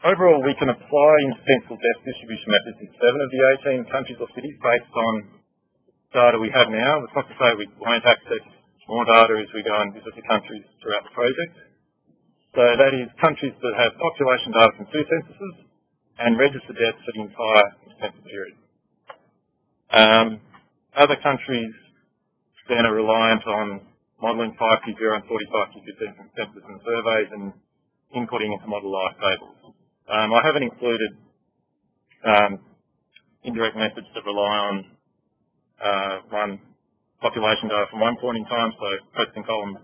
overall, we can apply incidental death distribution methods in 7 of the 18 countries or cities based on data we have now. It's not to say we won't access more data as we go and visit the countries throughout the project. So that is countries that have population data from 2 censuses and registered deaths for the entire census period. Other countries then are reliant on modelling 5Q0 and 45Q15 from census and surveys and inputting into model life tables. I haven't included indirect methods that rely on one population data from one point in time, so post and column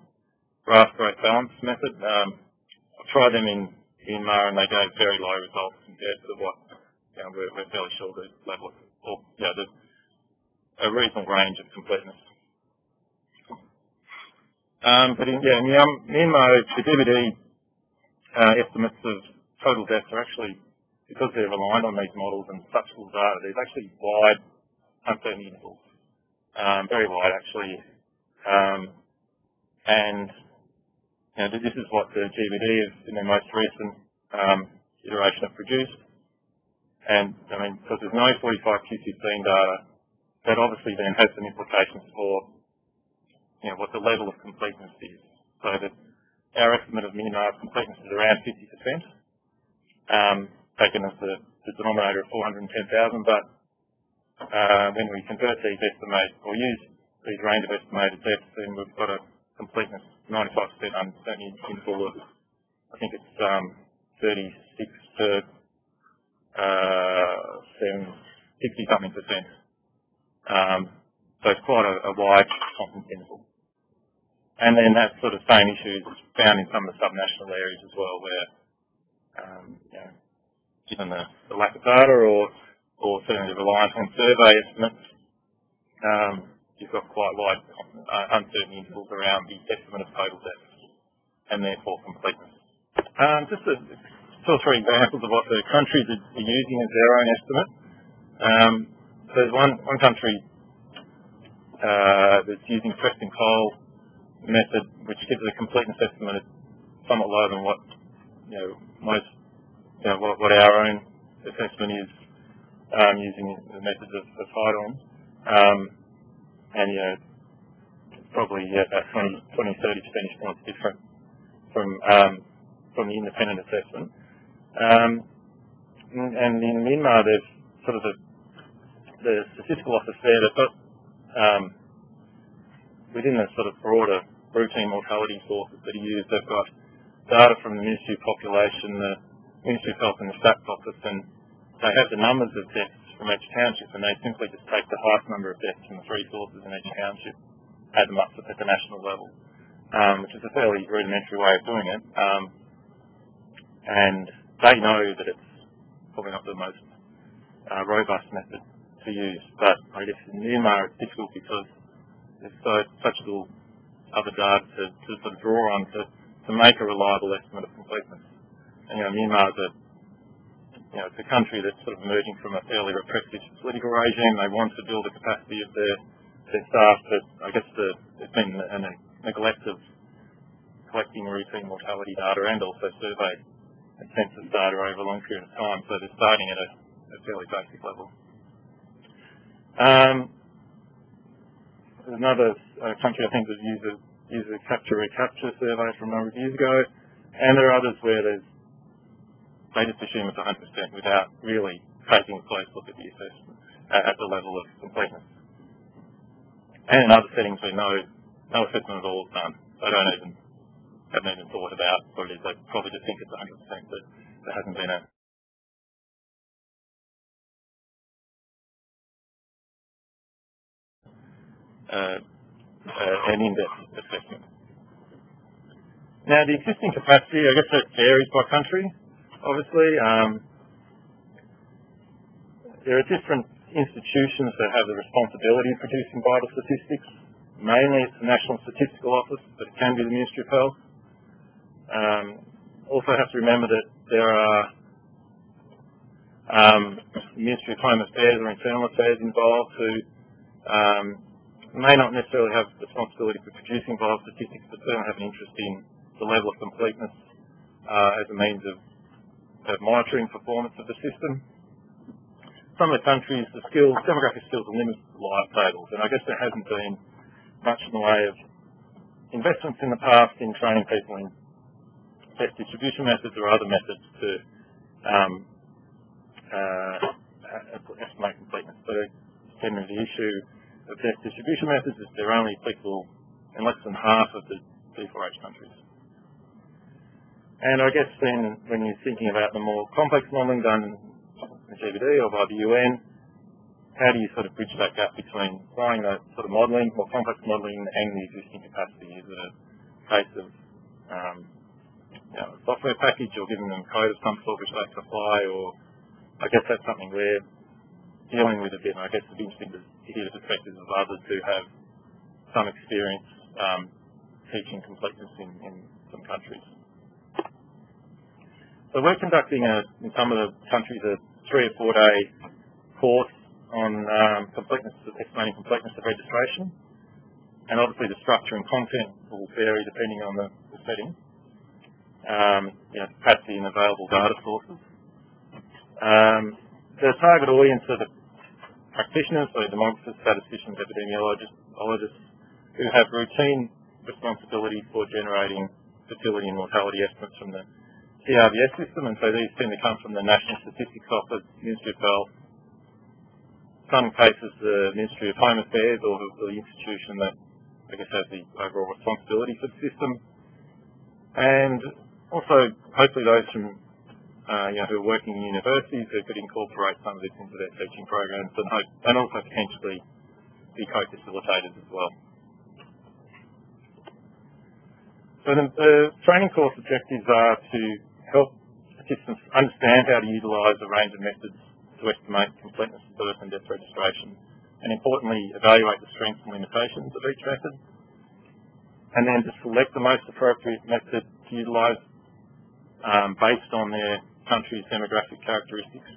graph growth balance method. I've tried them in Myanmar and they gave very low results compared to what we're fairly sure the level of, or there's a reasonable range of completeness. But in Myanmar, the DVD estimates of total deaths are actually, because they're reliant on these models and such little data, there's actually wide uncertainty intervals, very wide actually, and this is what the GBD in their most recent iteration have produced. And I mean, because there's no 45Q15 data, that obviously then has some implications for what the level of completeness is. So that our estimate of Myanmar's completeness is around 50%, taken as the denominator of 410,000. But when we convert these estimates or use these range of estimated deaths, then we've got a completeness 95% uncertainty interval of, I think it's 36 to 60-something percent. So it's quite a wide confidence interval. And then that sort of same issue is found in some of the subnational areas as well, where given the lack of data or certainly the reliance on survey estimates, you've got quite wide uncertainty intervals around the estimate of total deaths and therefore completeness. Just 2 or 3 examples of what the countries are using as their own estimate. There's one country that's using pressed and coal method, which gives a completeness estimate somewhat lower than what what our own assessment is using the methods of Haidong. And probably about 20-30 percentage points different from the independent assessment. And in Myanmar, there's sort of the statistical office there. They've got within the sort of broader routine mortality sources that are used, they've got data from the Ministry of Population, the Ministry of Health, and the Stats Office, and they have the numbers of deaths from each township, and they simply just take the highest number of deaths from the 3 sources in each township, add them up at the national level, which is a fairly rudimentary way of doing it. And they know that it's probably not the most robust method to use, but I guess in Myanmar it's difficult because there's such little other data to sort of draw on to to make a reliable estimate of completeness. And Myanmar's it's a country that's sort of emerging from a fairly repressive political regime. They want to build the capacity of their staff, but I guess there's been a neglect of collecting routine mortality data and also survey and census data over a long period of time, so they're starting at a fairly basic level. There's another country I think that uses a capture-recapture survey from a number of years ago, and there are others where they just assume it's 100% without really taking a close look at the assessment at the level of completeness. And in other settings where no assessment at all is done, they haven't even thought about what it is. They probably just think it's 100%, but there hasn't been an in-depth assessment. Now, the existing capacity, I guess that varies by country, obviously. There are different institutions that have the responsibility of producing vital statistics. Mainly it's the National Statistical Office, but it can be the Ministry of Health. Also have to remember that there are Ministry of Home Affairs or Internal Affairs involved who may not necessarily have responsibility for producing vital statistics, but certainly have an interest in the level of completeness as a means of monitoring performance of the system. Some of the countries, demographic skills are limited to live tables, and I guess there hasn't been much in the way of investments in the past in training people in best distribution methods or other methods to estimate completeness. So generally the issue of best distribution methods is they're only applicable in less than half of the D4H countries. And I guess then when you're thinking about the more complex modelling done in GBD or by the UN, how do you sort of bridge that gap between applying that sort of modelling, more complex modelling, and the existing capacity? Is it a case of a software package or giving them code of some sort which they can apply, or I guess that's something we're dealing with a bit, and I guess it'd be interesting to hear the perspectives of others who have some experience teaching completeness in some countries. So we're conducting in some of the countries a 3 or 4 day course on estimating completeness of registration, and obviously the structure and content will vary depending on the setting. Capacity and available data sources. The target audience are the practitioners, so demographers, statisticians, epidemiologists, who have routine responsibility for generating fertility and mortality estimates from the CRVS system, and so these tend to come from the National Statistics Office, Ministry of Health, some cases the Ministry of Home Affairs or the institution that I guess has the overall responsibility for the system, and also hopefully those from who are working in universities who could incorporate some of this into their teaching programs, and also potentially be co-facilitators as well. So the training course objectives are to help participants understand how to utilise a range of methods to estimate completeness of birth and death registration, and importantly evaluate the strengths and limitations of each method, and then to select the most appropriate method to utilise based on their country's demographic characteristics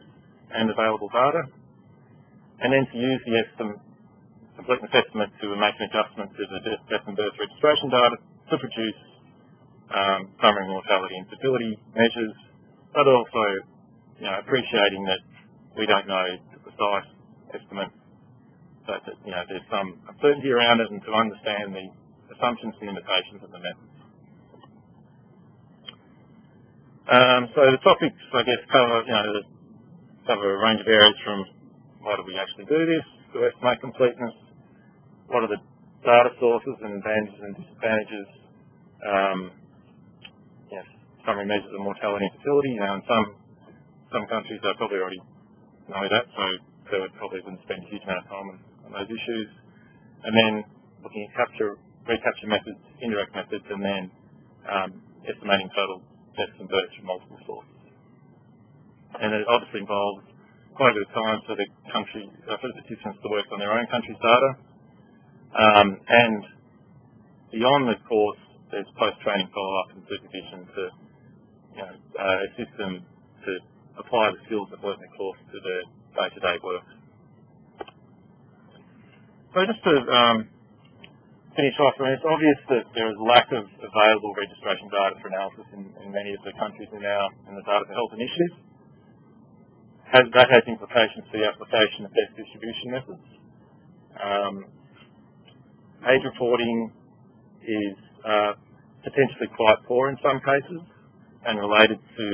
and available data, and then to use the completeness estimate to make an adjustment to the death and birth registration data to produce summary mortality and fertility measures, but also appreciating that we don't know the precise estimate, but that there's some uncertainty around it, and to understand the assumptions and limitations of the methods. So the topics, I guess, cover a range of areas from why do we actually do this to estimate completeness, what are the data sources and advantages and disadvantages, summary measures of mortality and fertility. In some countries they probably already know that, so they probably wouldn't spend a huge amount of time on those issues. And then looking at recapture methods, indirect methods, and then estimating total deaths and births from multiple sources. And it obviously involves quite a bit of time for the participants to work on their own country's data. And beyond the course, there's post-training follow-up and supervision to assist them to apply the skills that work in the course to their day-to-day work. So just to finish off, it's obvious that there is lack of available registration data for analysis in many of the countries in the Data for Health initiative. That has implications for the application of best distribution methods. Age reporting is potentially quite poor in some cases and related to,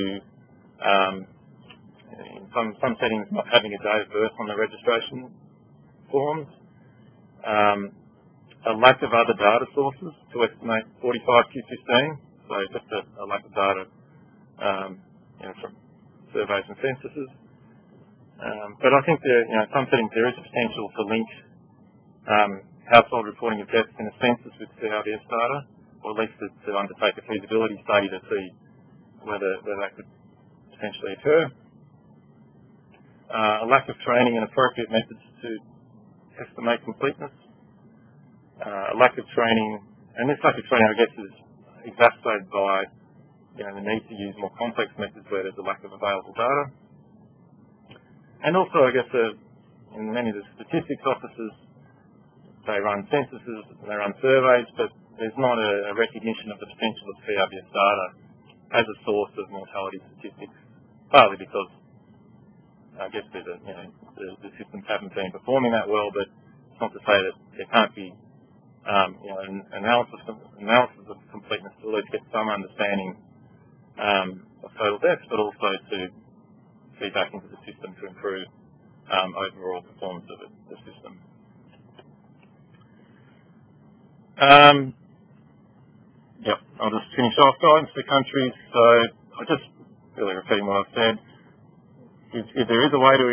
in some settings, not having a date of birth on the registration forms. A lack of other data sources to estimate 45Q15, so just a lack of data from surveys and censuses. But I think in some settings there is a potential to link household reporting of deaths in a census with CRVS data, or at least to undertake a feasibility study to see whether that could potentially occur. A lack of training and appropriate methods to estimate completeness. A lack of training, and this lack of training, I guess, is exacerbated by the need to use more complex methods where there's a lack of available data. And also, I guess, in many of the statistics offices, they run censuses, they run surveys, but there's not a recognition of the potential of CRVS data as a source of mortality statistics, partly because I guess the systems haven't been performing that well, but it's not to say that there can't be an analysis of completeness to at least get some understanding of total deaths, but also to feed back into the system to improve overall performance of the system. I'll just finish off guidance for countries. So I'll just really repeating what I've said. If there is a way to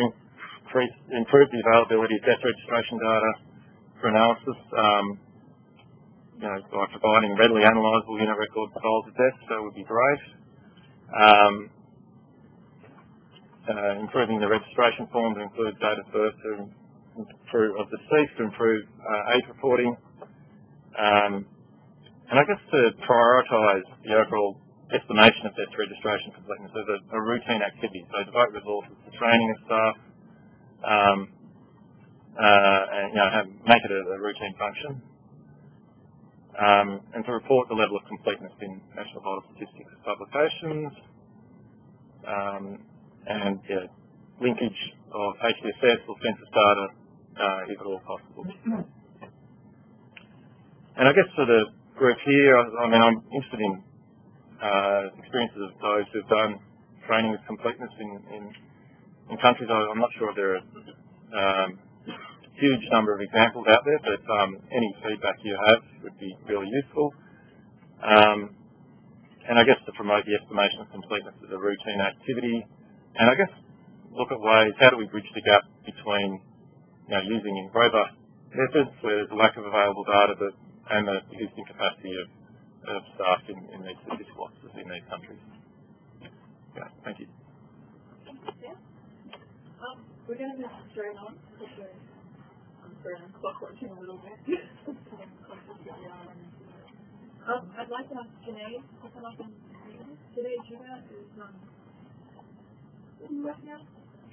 improve the availability of death registration data for analysis, by providing readily analysable unit record files of deaths, that would be great. Improving the registration form to include date of birth of deceased to improve age reporting. And I guess to prioritise the overall estimation of death registration completeness as a routine activity, so devote resources to training of staff, and make it a routine function, and to report the level of completeness in National Vital Statistics publications, and linkage of HDSS or census data if at all possible. And I guess for the group here, I'm interested in experiences of those who've done training with completeness in countries. I'm not sure if there are a huge number of examples out there, but any feedback you have would be really useful. And I guess to promote the estimation of completeness as a routine activity, and I guess look at ways, how do we bridge the gap between using robust methods where there's a lack of available data and the existing capacity of staff in these statistical offices in these countries. Yeah, thank you. We're going to move straight on because I'm sorry, I'm clock watching a little bit. I'd like to ask Janae to come up and meet us. Today, Joubert is right now?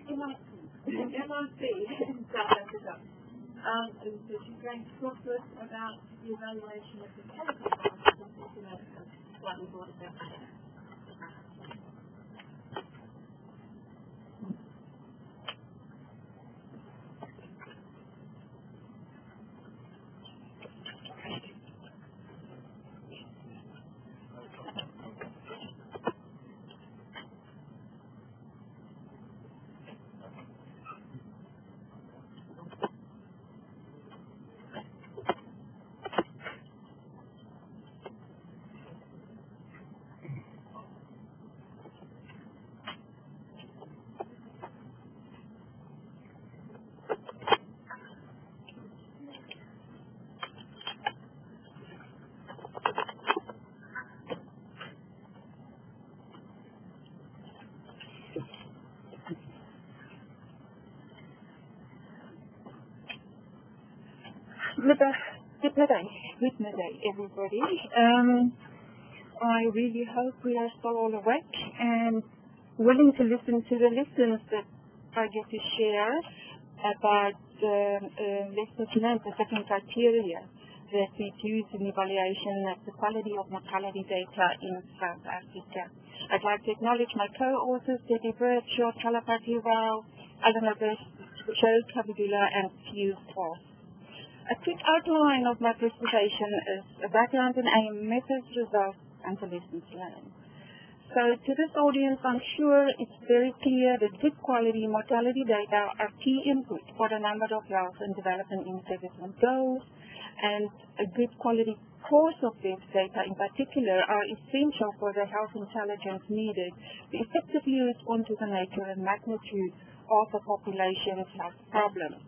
MRC in South Africa. And so she's going to talk to us about the evaluation of the chemical analysis and systematic and slightly broader background. With the Good midday, everybody. I really hope we are still all awake and willing to listen to the lessons that I get to share about lessons learned, the different criteria that we use in evaluation of the quality of mortality data in South Africa. I'd like to acknowledge my co-authors, Joubert, Adair, Joe Kabudula, and Hugh Foss. A quick outline of my presentation is a background in aim, methods, results, and the lessons learned. So to this audience, I'm sure it's very clear that good quality mortality data are key input for a number of health and development indicators goals, and a good quality course of this data in particular are essential for the health intelligence needed to effectively respond to the nature and magnitude of a population's health problems.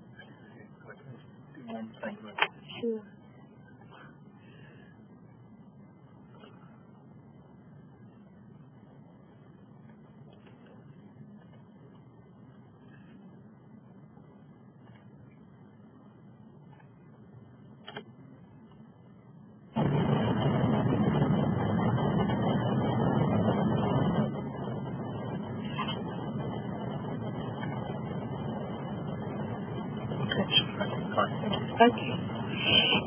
Sure. Okay.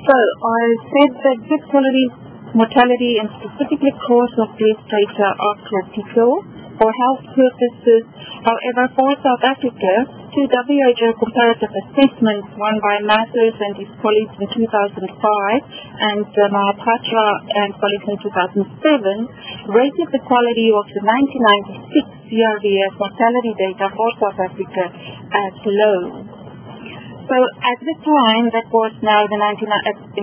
So I said that good quality mortality and specifically cause of death data are critical for health purposes. However, for South Africa, two WHO comparative assessments, one by Mathers and his colleagues in 2005 and Mahapatra and colleagues in 2007, rated the quality of the 1996 CRVS mortality data for South Africa as low. So at the time, that was now in 1996,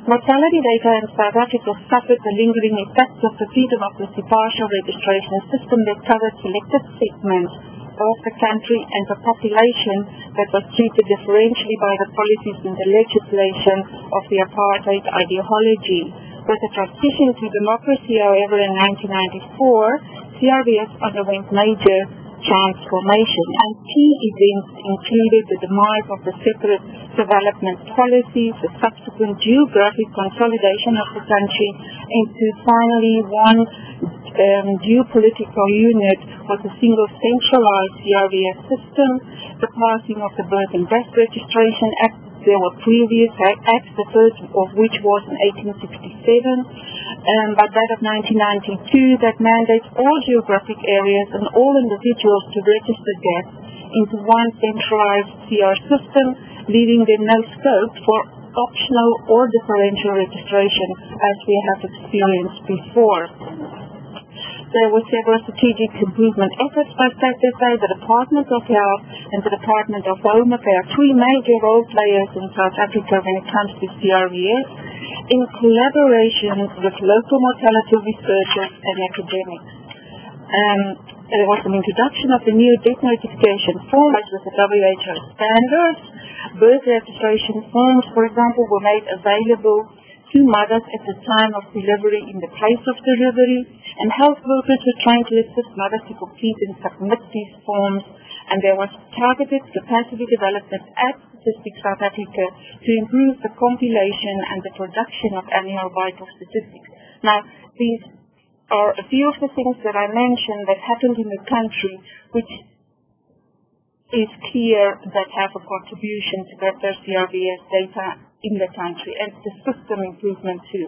mortality data in South Africa suffered the lingering effects of the freedom of the partial registration system that covered selected segments of the country and the population that was treated differentially by the policies and the legislation of the apartheid ideology. With the transition to democracy, however, in 1994, CRVS underwent major transformation, and key events included the demise of the separate development policies, the subsequent geographic consolidation of the country into finally one geopolitical unit with a single centralized CRVS system, the passing of the Birth and Death Registration Act. There were previous acts, the first of which was in 1867, but that of 1992 that mandates all geographic areas and all individuals to register deaths into one centralized CR system, leaving them no scope for optional or differential registration as we have experienced before. There were several strategic improvement efforts by SASSA, the Department of Health and the Department of Home Affairs, three major role players in South Africa when it comes to CRVS, in collaboration with local mortality researchers and academics. There was an introduction of the new death notification forms with the WHO standards. Birth registration forms, for example, were made available to mothers at the time of delivery in the place of delivery, and health workers were trained to assist mothers to complete and submit these forms, and there was targeted capacity development at Statistics South Africa to improve the compilation and the production of annual vital statistics. Now, these are a few of the things that I mentioned that happened in the country, which is clear that have a contribution to better CRVS data in the country and the system improvement too.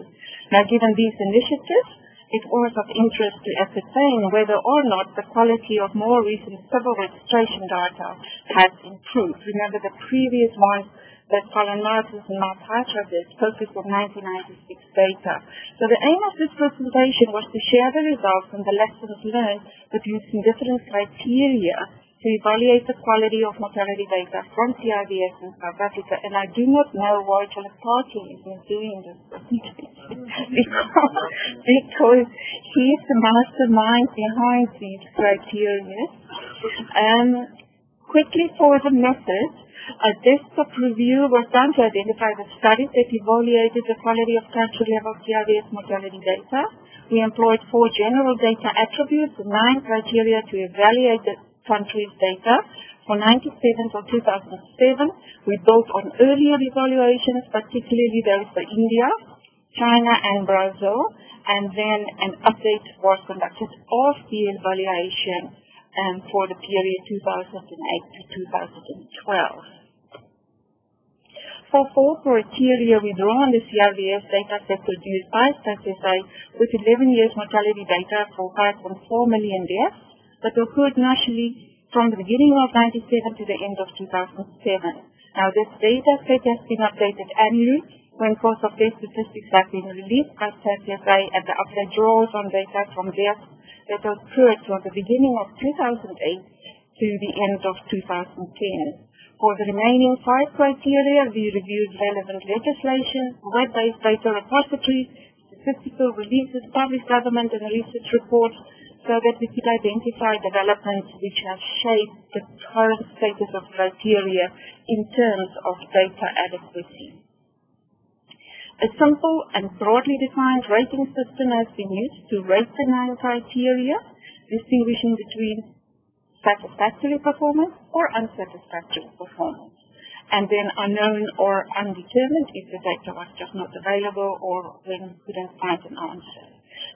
Now, given these initiatives, it was of interest to ascertain whether or not the quality of more recent civil registration data has improved. Remember, the previous ones that Colin Martins and Mahapatra did focused on 1996 data. So the aim of this presentation was to share the results and the lessons learned, but using different criteria to evaluate the quality of mortality data from CRVS in South Africa. And I do not know why Philip Parkin is doing this because he is the mastermind behind these criteria. Quickly for the method, a desktop review was done to identify the studies that evaluated the quality of country-level CRVS mortality data. We employed 4 general data attributes and 9 criteria to evaluate the country's data For 97 till 2007, we built on earlier evaluations, particularly those for India, China and Brazil, and then an update was conducted of the evaluation for the period 2008 to 2012. For four criteria, we draw on the CRVS data set produced by StatSA with 11 years mortality data for 5.4 million deaths that occurred nationally from the beginning of 97 to the end of 2007. Now, this data set has been updated annually when cause of death statistics have been released by StatSA, and the update draws on data from deaths that occurred from the beginning of 2008 to the end of 2010. For the remaining five criteria, we reviewed relevant legislation, web-based data repositories, statistical releases, published government and research reports, so that we could identify developments which have shaped the current status of criteria in terms of data adequacy. A simple and broadly defined rating system has been used to rate the 9 criteria, distinguishing between satisfactory performance or unsatisfactory performance, and then unknown or undetermined if the data was just not available or when we couldn't find an answer.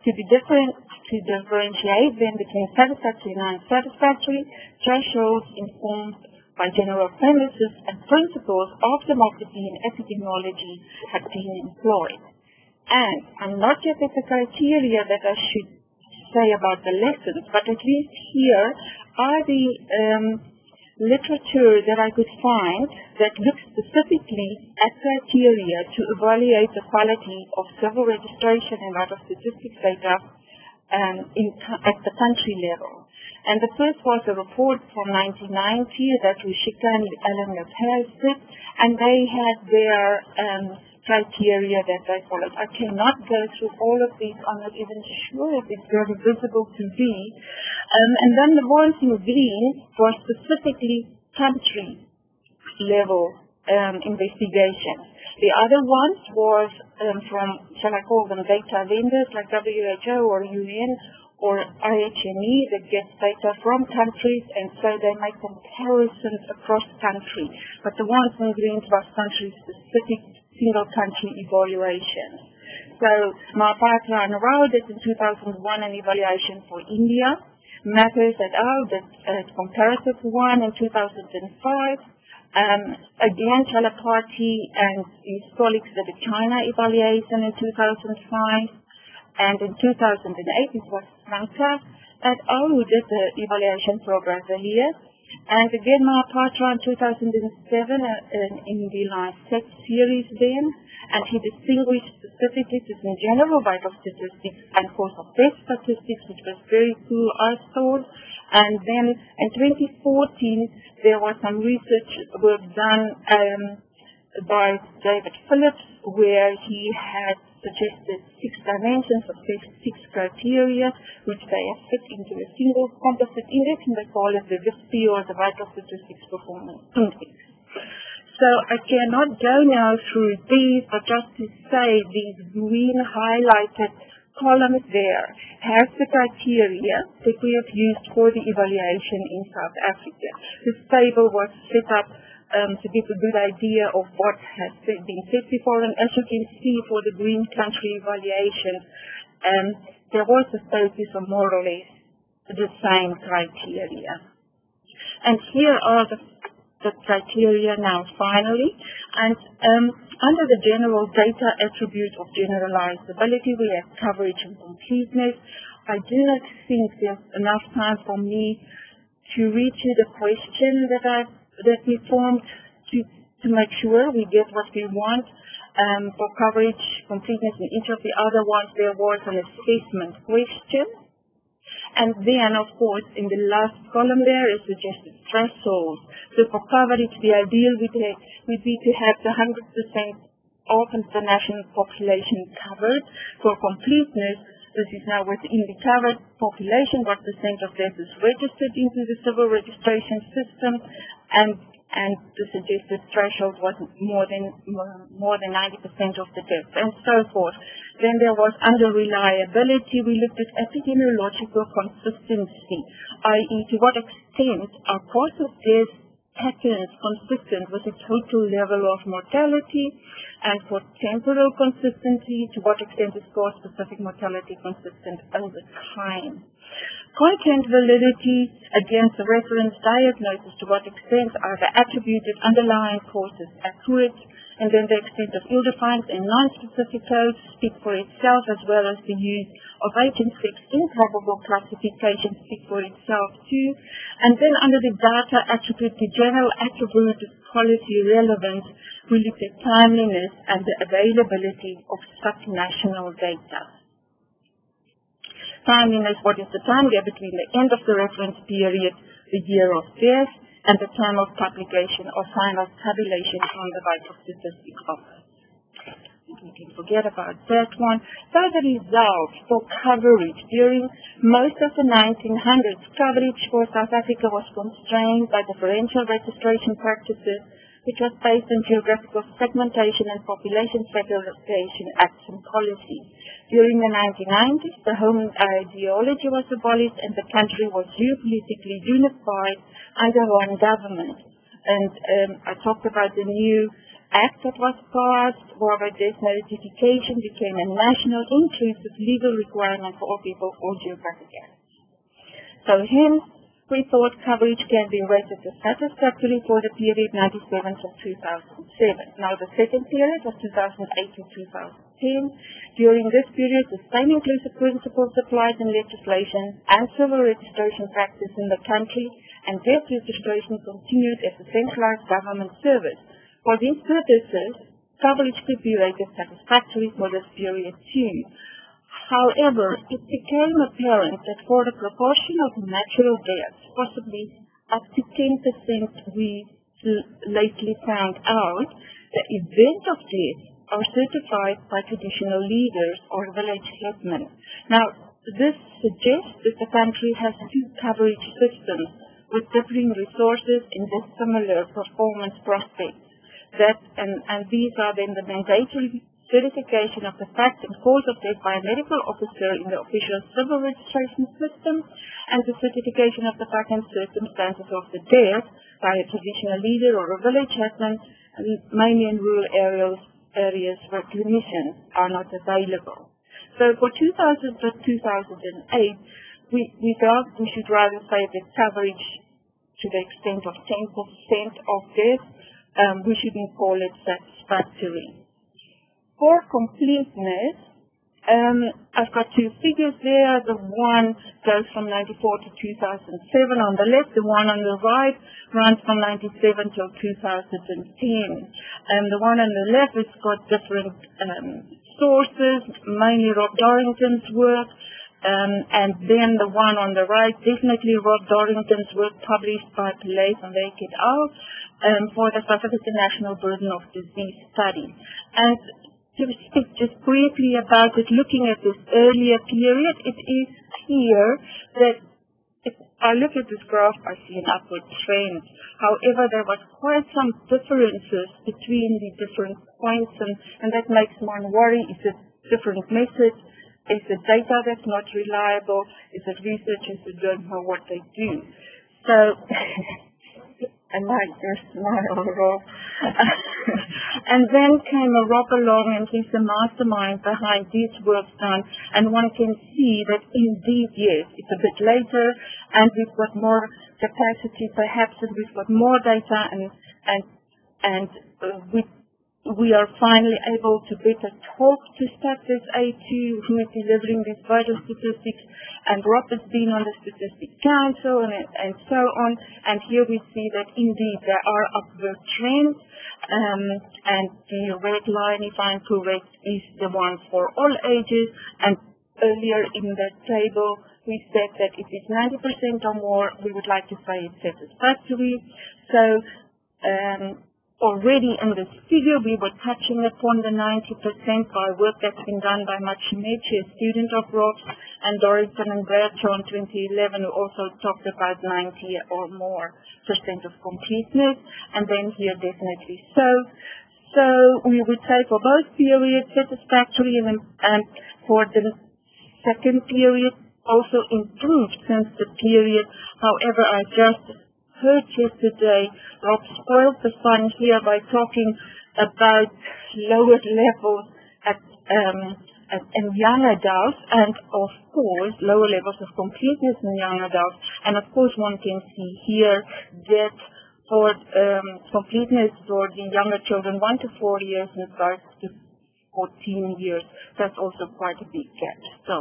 To differentiate then between satisfactory and unsatisfactory, thresholds informed by general premises and principles of democracy and epidemiology have been employed. And I'm not yet at the criteria that I should say about the lessons, but at least here are the literature that I could find that looks specifically at criteria to evaluate the quality of civil registration and other statistics data at the country level. And the first was a report from 1990 that Rushika and Alan Lopez did, and they had their criteria that they followed. I cannot go through all of these. I'm not even sure if it's very visible to me. And then the ones in green were specifically country level investigations. The other ones was from, shall I call them data vendors like WHO or UN or IHME that gets data from countries, and so they make comparisons across country. But the ones in green was country-specific single country evaluations. So MPIDR and Rao did in 2001 an evaluation for India. Matters et al. Did a comparative one in 2005. Again, Chalaparty and his colleagues did a China evaluation in 2005. And in 2008, it was Franca et al. Who did the evaluation for Brasilia. And again, MPIDR in 2007 in the Life Sex series then, and he distinguished specifically between general vital statistics and cause of death statistics, which was very cool, I thought. And then in 2014, there was some research work done by David Phillips, where he had suggested 6 dimensions of 6 criteria, which they have fit into a single composite index, and they call it the VSP, or the Vital Statistics Performance Index. So I cannot go now through these, but just to say these green highlighted columns there has the criteria that we have used for the evaluation in South Africa. This table was set up to give a good idea of what has been said before, and as you can see for the green country evaluation, there was a focus on more or less the same criteria. And here are the criteria now finally, and under the general data attribute of generalizability, we have coverage and completeness. I do not think there's enough time for me to read you the question that we formed to make sure we get what we want. For coverage, completeness, and each of the other ones, there was an assessment question. And then, of course, in the last column there is suggested thresholds. So for coverage, the ideal would be to have the 100% of the national population covered. For completeness, this is now within the covered population, what percent of that is registered into the civil registration system, and the suggested threshold was more than 90% of the deaths, and so forth. Then there was under reliability. We looked at epidemiological consistency, i.e. to what extent are cause of death patterns consistent with the total level of mortality, and for temporal consistency, to what extent is cause-specific mortality consistent over time. Content validity against the reference diagnosis, to what extent are the attributed underlying causes accurate, and then the extent of ill-defined and non-specific codes speak for itself, as well as the use of H&6 improbable classification speak for itself too. And then under the data attribute, the general attribute of policy relevance, we looked at timeliness and the availability of subnational data. Timeliness, what is the time gap between the end of the reference period, the year of death, and the time of publication or final tabulation from the Vital Statistics Office. We can forget about that one. So the result for coverage during most of the 1900s, coverage for South Africa was constrained by differential registration practices, which was based on geographical segmentation and population segregation acts and policies. During the 1990s, the home ideology was abolished and the country was geopolitically unified under one government. And I talked about the new act that was passed, whereby death notification became a national inclusive legal requirement for all people, all geographic areas. So hence, we thought coverage can be rated as satisfactory for the period 97 to 2007. Now the second period was 2008 to 2010. During this period, the same inclusive principles applied in legislation and civil registration practice in the country, and death registration continued as a centralized government service. For these purposes, coverage could be rated satisfactory for this period too. However, it became apparent that for the proportion of natural deaths, possibly up to 10% we lately found out, the event of death are certified by traditional leaders or village headmen. Now, this suggests that the country has two coverage systems with differing resources and dissimilar performance prospects. And these are then the mandatory certification of the fact and cause of death by a medical officer in the official civil registration system, and the certification of the fact and circumstances of the death by a traditional leader or a village headman, mainly in rural areas where clinicians are not available. So for 2000 to 2008, we thought we should rather say that coverage to the extent of 10% of death, we shouldn't call it satisfactory. For completeness, I've got two figures there. The one goes from 94 to 2007 on the left. The one on the right runs from 97 till 2010. And the one on the left has got different sources, mainly Rob Dorrington's work. And then the one on the right, definitely Rob Dorrington's work published by Pillay van Wyk et al. For the South African National Burden of Disease Study. And to speak just briefly about it, looking at this earlier period, it is clear that if I look at this graph, I see an upward trend. However, there was quite some differences between the different points, and that makes one worry. Is it different methods? Is it data that's not reliable? Is it researchers who don't know what they do? So, I like your smile, Rob. And then came a Rob along, and he's the mastermind behind this work done. And one can see that indeed, yes, it's a bit later, and we've got more capacity perhaps, and we've got more data, and we are finally able to better talk to Status A2, who is delivering these vital statistics, and Rob has been on the Statistics Council and so on. And here we see that indeed there are upward trends, and the red line, if I'm correct, is the one for all ages. And earlier in the table, we said that if it's 90% or more, we would like to say it's satisfactory. So, already in this figure, we were touching upon the 90% by work that's been done by Machimechi, a student of Rob's, and Dorrington and Bradshaw in 2011, who also talked about 90 or more % of completeness, and then here definitely so. So we would say for both periods satisfactory, and for the second period also improved since the period. However, I just heard yesterday Rob spoiled the fun here by talking about lower levels in young adults, and of course lower levels of completeness in young adults. And of course one can see here that for completeness for the younger children 1 to 4 years and 5 to 14 years, that's also quite a big gap. So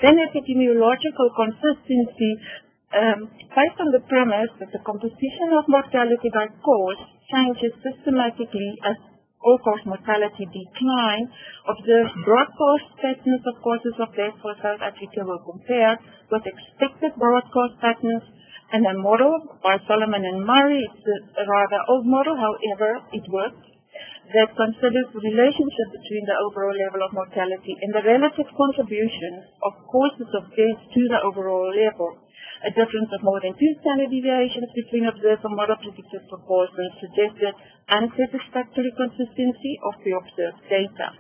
then epidemiological consistency, based on the premise that the composition of mortality by cause changes systematically as all-cause mortality decline, observed broad-cause patterns of causes of death for South Africa were compared with expected broad-cause patterns, and a model by Solomon and Murray, it's a rather old model, however it works, that considers the relationship between the overall level of mortality and the relative contributions of causes of death to the overall level. A difference of more than 2 standard deviations between observed and model predicted proportions suggested unsatisfactory consistency of the observed data.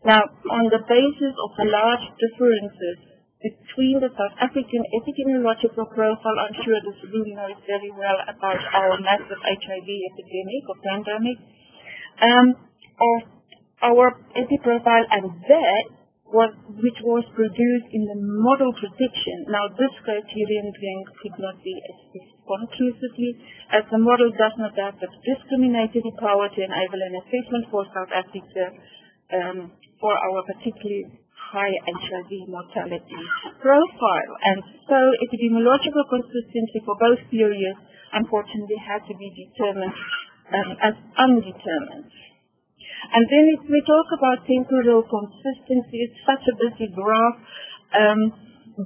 Now, on the basis of the large differences between the South African epidemiological profile, I'm sure this room knows very well about our massive HIV epidemic or pandemic, of our epi-profile, and that which was produced in the model prediction. Now, this criterion then could not be assessed conclusively, as the model does not have the discriminatory power to enable an assessment for South Africa for our particularly high HIV mortality profile. And so epidemiological consistency for both periods unfortunately had to be determined as undetermined. And then if we talk about temporal consistency, it's such a busy graph,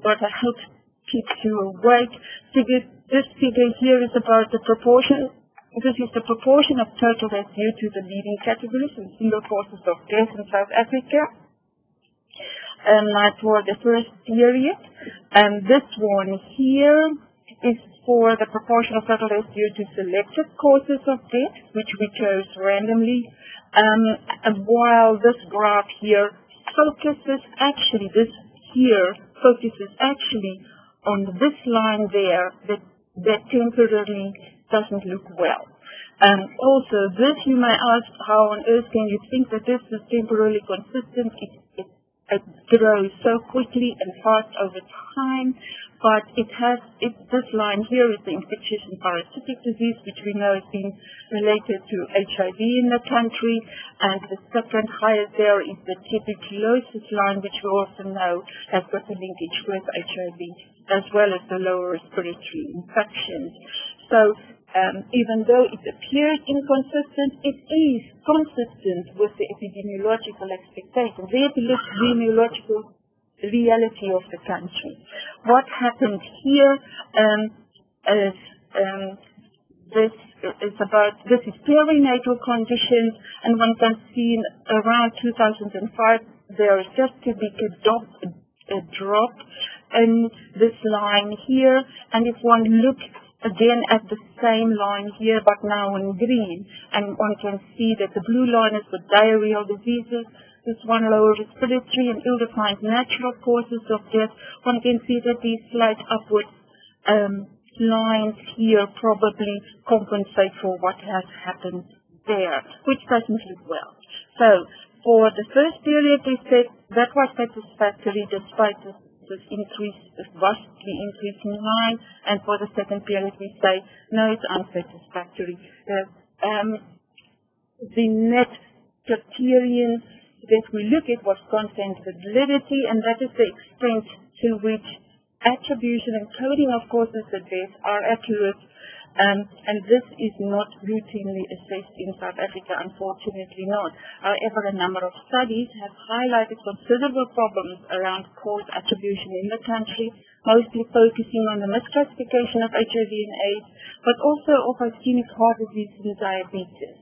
but I hope it keeps you awake. This figure here is about the proportion. This is the proportion of total deaths due to the leading categories and single causes of death in South Africa for the first period. And this one here is for the proportion of total deaths due to selected causes of death, which we chose randomly. And while this graph here focuses actually on this line there that temporarily doesn't look well. Also, this you may ask, how on earth can you think that this is temporally consistent? It grows so quickly and fast over time, but this line here is the infectious and parasitic disease, which we know has been related to HIV in the country, and the second highest there is the tuberculosis line, which we also know has got a linkage with HIV, as well as the lower respiratory infections. So even though it appears inconsistent, it is consistent with the epidemiological expectations, the epidemiological reality of the country. What happened here is this is perinatal conditions, and one can see around 2005 there is just a big drop in this line here, and if one looks again at the same line here but now in green, and one can see that the blue line is for diarrheal diseases, this one lower respiratory and ill-defined natural causes of death. One can see that these slight upward lines here probably compensate for what has happened there, which doesn't look well. So for the first period they said that was satisfactory despite this vastly increasing line, and for the second period we say no, it's unsatisfactory. The next criterion that we look at was content validity, and that is the extent to which attribution and coding of causes of death are accurate, and this is not routinely assessed in South Africa, unfortunately not. However, a number of studies have highlighted considerable problems around cause attribution in the country, mostly focusing on the misclassification of HIV and AIDS, but also of ischemic heart disease and diabetes.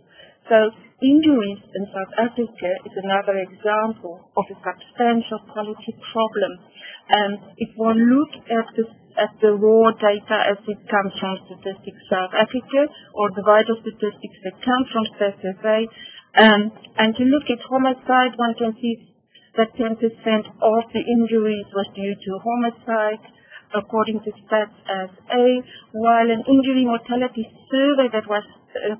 So injuries in South Africa is another example of a substantial quality problem. If one looks at this at the raw data as it comes from Statistics South Africa, or the vital statistics that come from SASFA. And to look at homicide, one can see that 10% of the injuries was due to homicide, according to Stats as A, while an injury mortality survey that was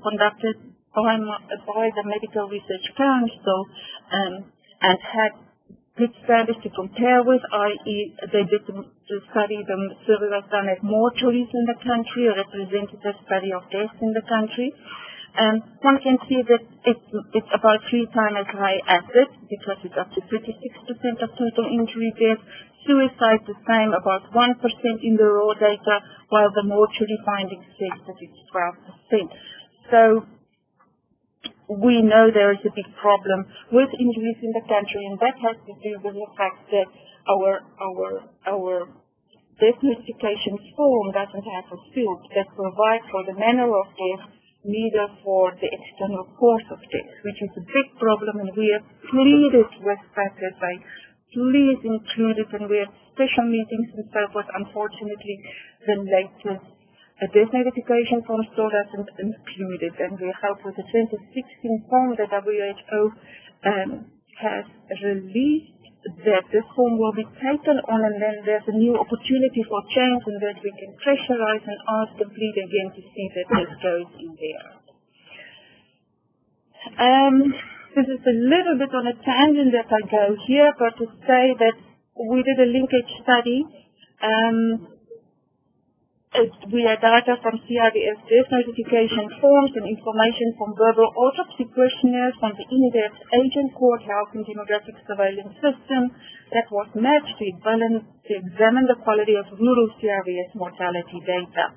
conducted by the Medical Research Council and had good standards to compare with, i.e. they did the study, the survey was done at mortuaries in the country, a representative study of deaths in the country. One can see that it's about 3 times as high as it, because it's up to 36% of total injury deaths. Suicide the same, about 1% in the raw data, while the mortuary findings says that it's 12%. So we know there is a big problem with injuries in the country, and that has to do with the fact that our death notification form doesn't have a field that provides for the manner of death, neither for the external cause of death, which is a big problem, and we have pleaded with SASFA, please include it, and we have special meetings and so forth. Unfortunately, the latest death notification form still doesn't include it, and we hope with the 2016 form the WHO has released that this form will be taken on, and then there's a new opportunity for change, and that we can pressurize and ask the fleet again to see that this goes in there. This is a little bit on a tangent that I go here, but to say that we did a linkage study. We had data from CRVS death notification forms and information from verbal autopsy questionnaires from the in-depth agent court health and demographic surveillance system that was matched to examine the quality of rural CRVS mortality data.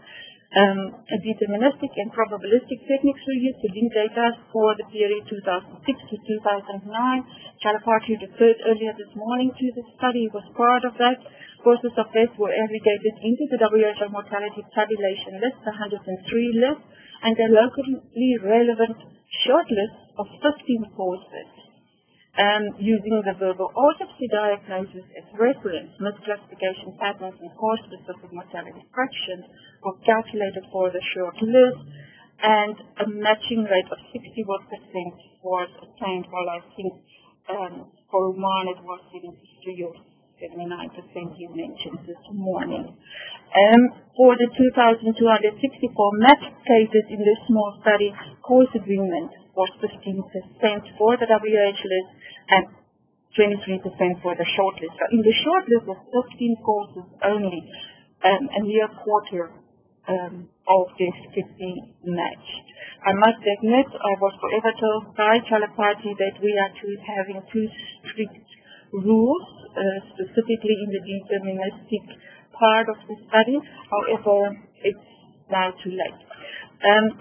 Deterministic and probabilistic techniques were used to link data for the period 2006 to 2009. Chalaparty referred earlier this morning to the study, was part of that. Causes of death were aggregated into the WHO mortality tabulation list, 103 lists, and a locally relevant short list of 15 causes. Using the verbal autopsy diagnosis as reference, misclassification patterns and cause-specific mortality fractions were calculated for the short list, and a matching rate of 61% was obtained, while I think for Oman it was 73 or 79% you mentioned this morning. For the 2,264 matched cases in this small study, cause agreement was 15% for the WH list and 23% for the short list. So in the short list was 15 causes only, a near quarter of this could be matched. I must admit, I was forever told by Chalaparty that we are having too strict rules, specifically in the deterministic part of the study. However, it's now too late.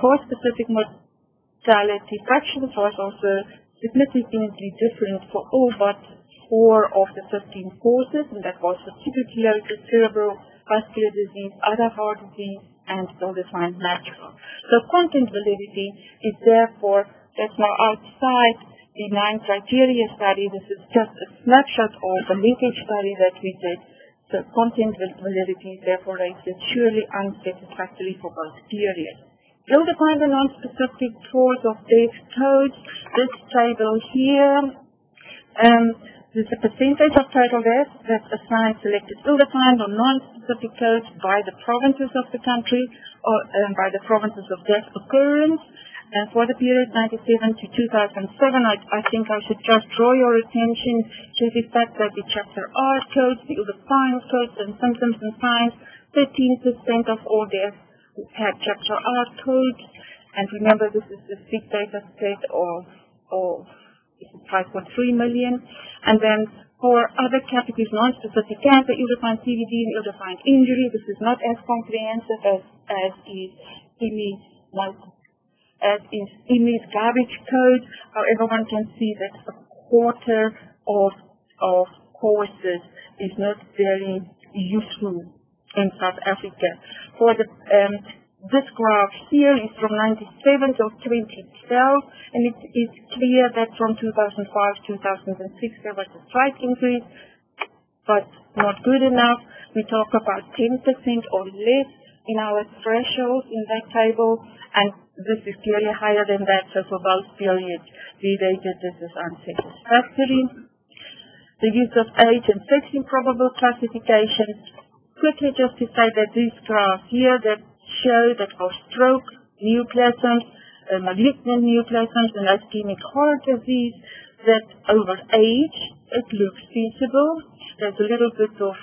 Cause-specific mortality fractions was also significantly different for all but 4 of the 15 causes, and that was for tuberculosis, cerebral vascular disease, other heart disease, and ill-defined natural. So content validity is therefore, that's now outside the 9 criteria study. This is just a snapshot of the linkage study that we did. So content validity is therefore rated surely unsatisfactory for both periods. Ill-defined and non-specific cause of death codes. This table here, this is a percentage of total deaths that's assigned selected ill-defined or non-specific codes by the provinces of the country, or by the provinces of death occurrence. And for the period 97 to 2007, I think I should just draw your attention to the fact that the Chapter R codes, the ill-defined codes and symptoms and signs, 13% of all deaths had Chapter R codes. And remember, this is the big data set of 5.3 million. And then for other categories, non-specific cancer, ill-defined CVD, and ill-defined injury, this is not as comprehensive as is IMI's garbage code. However, one can see that a quarter of causes is not very useful in South Africa. For the this graph here is from 97 to 2012, and it is clear that from 2005 to 2006 there was a slight increase, but not good enough. We talk about 10% or less in our thresholds in that table, and this is clearly higher than that, so for both periods we rated this as unsatisfactory. The use of age and sex in probable classification. Quickly just to say that these graphs here that show that for stroke, neoplasms, malignant neoplasms and ischemic heart disease, that over age it looks feasible. There's a little bit of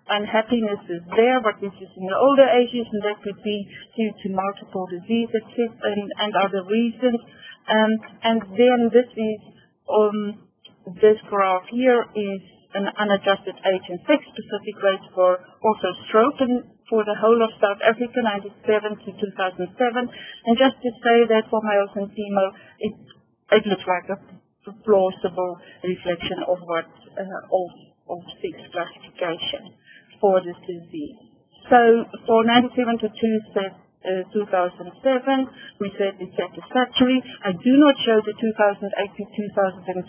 unhappiness is there, but this is in the older ages, and that could be due to multiple disease and other reasons. And then this graph here is an unadjusted age and sex specific rate for also stroke and for the whole of South Africa, 1997 to 2007. And just to say that for males and females, it looks like a plausible reflection of what of sex classification for this disease. So for 1997 to 2007, we said it's satisfactory. I do not show the 2008 to 2012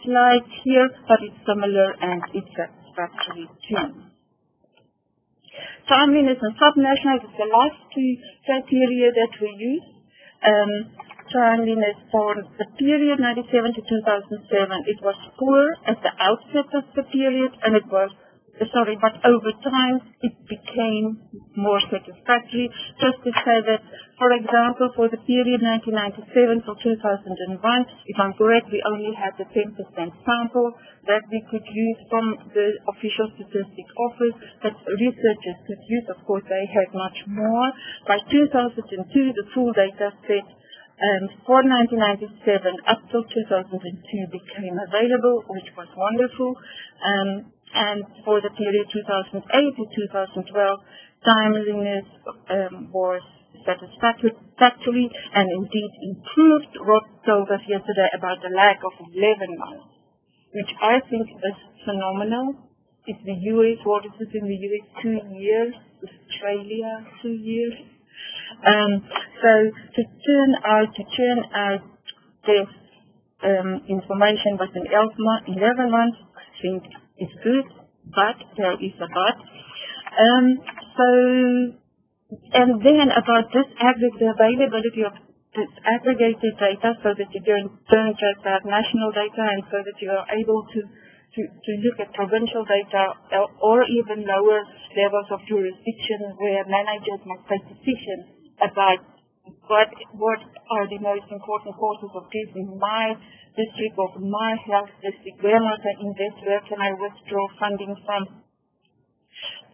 slide here, but it's similar and it's satisfactory too. Timeliness and subnational is the last two criteria that we use. Timeliness for the period 1997 to 2007, it was poor at the outset of the period, and it was but over time it became more satisfactory. Just to say that, for example, for the period 1997 till 2001, if I'm correct, we only had the 10% sample that we could use from the official statistic office that researchers could use. Of course, they had much more. By 2002, the full data set for 1997 up till 2002 became available, which was wonderful. And for the period 2008 to 2012, timeliness was satisfactory and indeed improved. Rod told us yesterday about the lag of 11 months, which I think is phenomenal. It's the US, what is it in the US? 2 years. Australia, 2 years. So to churn out this information within 11 months, I think is good, but there is a but. And then about this the availability of this aggregated data, so that you don't just have national data, and so that you are able to look at provincial data or even lower levels of jurisdiction where managers must take decisions about what are the most important causes of death in my district or my health district, where must I invest, where can I withdraw funding from.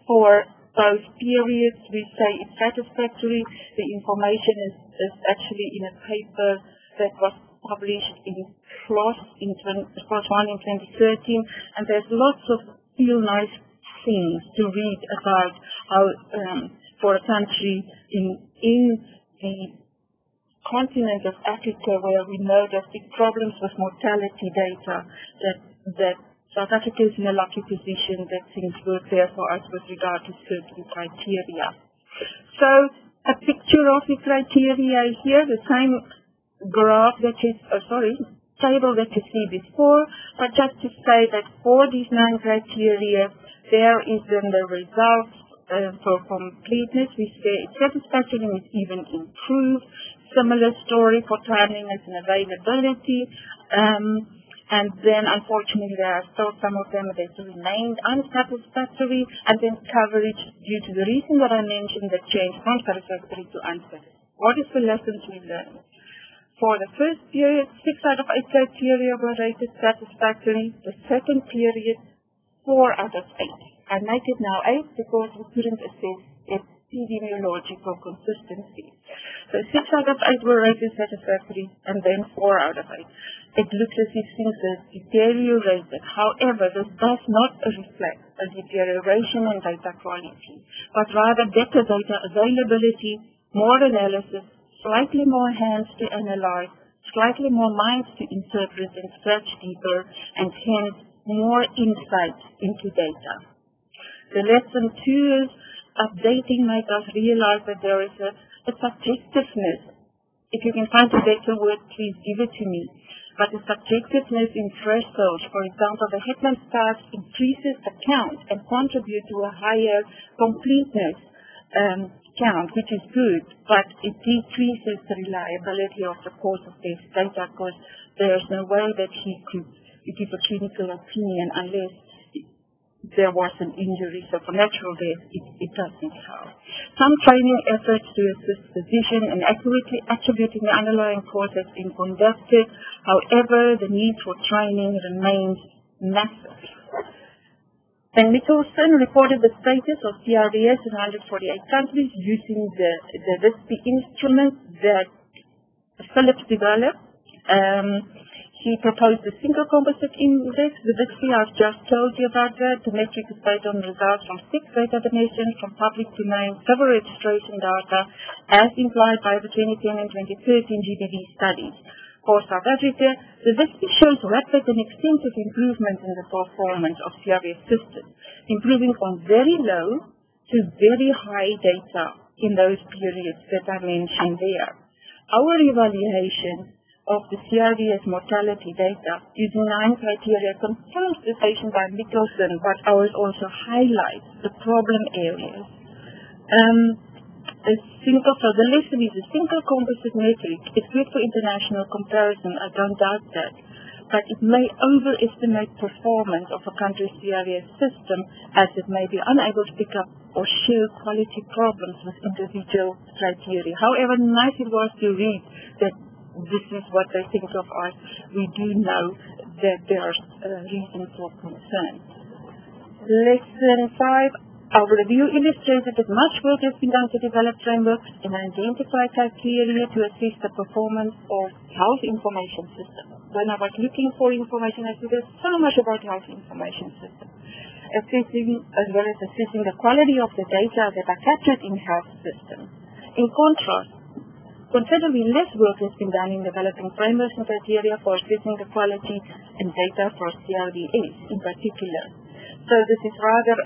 For both periods, we say it's satisfactory. The information is actually in a paper that was published in PLOS PLOS 1 in 2013, and there's lots of real nice things to read about how for a country in the continent of Africa, where we know there's big problems with mortality data, that South Africa is in a lucky position that things work there for us with regard to certain criteria. So a picture of the criteria here, the same graph table that you see before, but just to say that for these 9 criteria, there is then the results for completeness. We say it's satisfactory and it's even improved. Similar story for timeliness and availability. And then, unfortunately, there are still some of them that remained unsatisfactory, and then coverage due to the reason that I mentioned that changed from satisfactory to unsatisfactory. What is the lessons we learned? For the first period, 6 out of 8 criteria were rated satisfactory. The second period, 4 out of 8. I make it now 8 because we couldn't assess epidemiological consistency. So 6 out of 8 were rated satisfactory, and then 4 out of 8. It looks as if things have deteriorated. However, this does not reflect a deterioration in data quality, but rather better data availability, more analysis, slightly more hands to analyze, slightly more minds to interpret and search deeper, and hence more insight into data. The lesson 2 is updating made us realize that there is a subjectiveness. If you can find a better word, please give it to me. but the subjectiveness in thresholds, for example, the headland stars increases the count and contribute to a higher completeness count, which is good, but it decreases the reliability of the cause of death data because there's no way that he could give a clinical opinion unless there was an injury. So for natural death, it doesn't help. Some training efforts to assist physician in accurately attributing the underlying cause has been conducted. However, the need for training remains massive. And Nicholson reported the status of CRVS in 148 countries using the WISPI instrument that Phillips developed. He proposed a single composite index. The WISPI, I've just told you about that. The metric is based on results from 6 data dimensions from public domain civil registration data as implied by the 2010 and 2013 GBV studies. For South Africa, the WISPI shows rapid and extensive improvement in the performance of CRVS systems, improving from very low to very high data in those periods that I mentioned there. Our evaluation of the CRVS mortality data using 9 criteria confirms the station by Nicholson, but ours also highlights the problem areas. So the lesson is a single composite metric. It's good for international comparison, I don't doubt that, but it may overestimate performance of a country's CRVS system as it may be unable to pick up or show quality problems with individual criteria. However nice it was to read that this is what they think of us, we do know that there's reason for concern. Lesson 5. Our review illustrated that much work has been done to develop frameworks and identify criteria to assess the performance of health information systems. When I was looking for information, I said there's so much about health information systems, assessing as well as assessing the quality of the data that are captured in health systems. In contrast, considerably less work has been done in developing frameworks and criteria for assessing the quality and data for CRVS in particular. So this is rather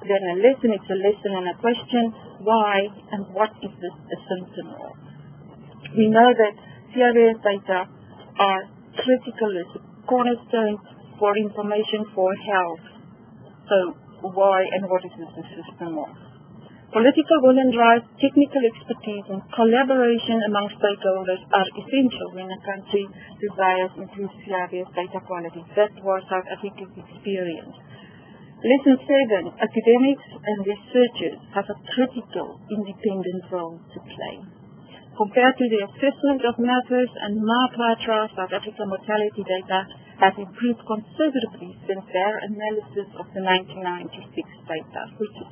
than a lesson, it's a lesson and a question, why and what is this a symptom of? We know that CRVS data are critical as a cornerstone for information for health. So why and what is this a system of? Political will and drive, technical expertise and collaboration among stakeholders are essential when a country desires improved CRVS data quality. That was South Africa's experience. Lesson 7, academics and researchers have a critical independent role to play. Compared to the assessment of matters and MPIDR, South African mortality data has improved considerably since their analysis of the 1996 data, which is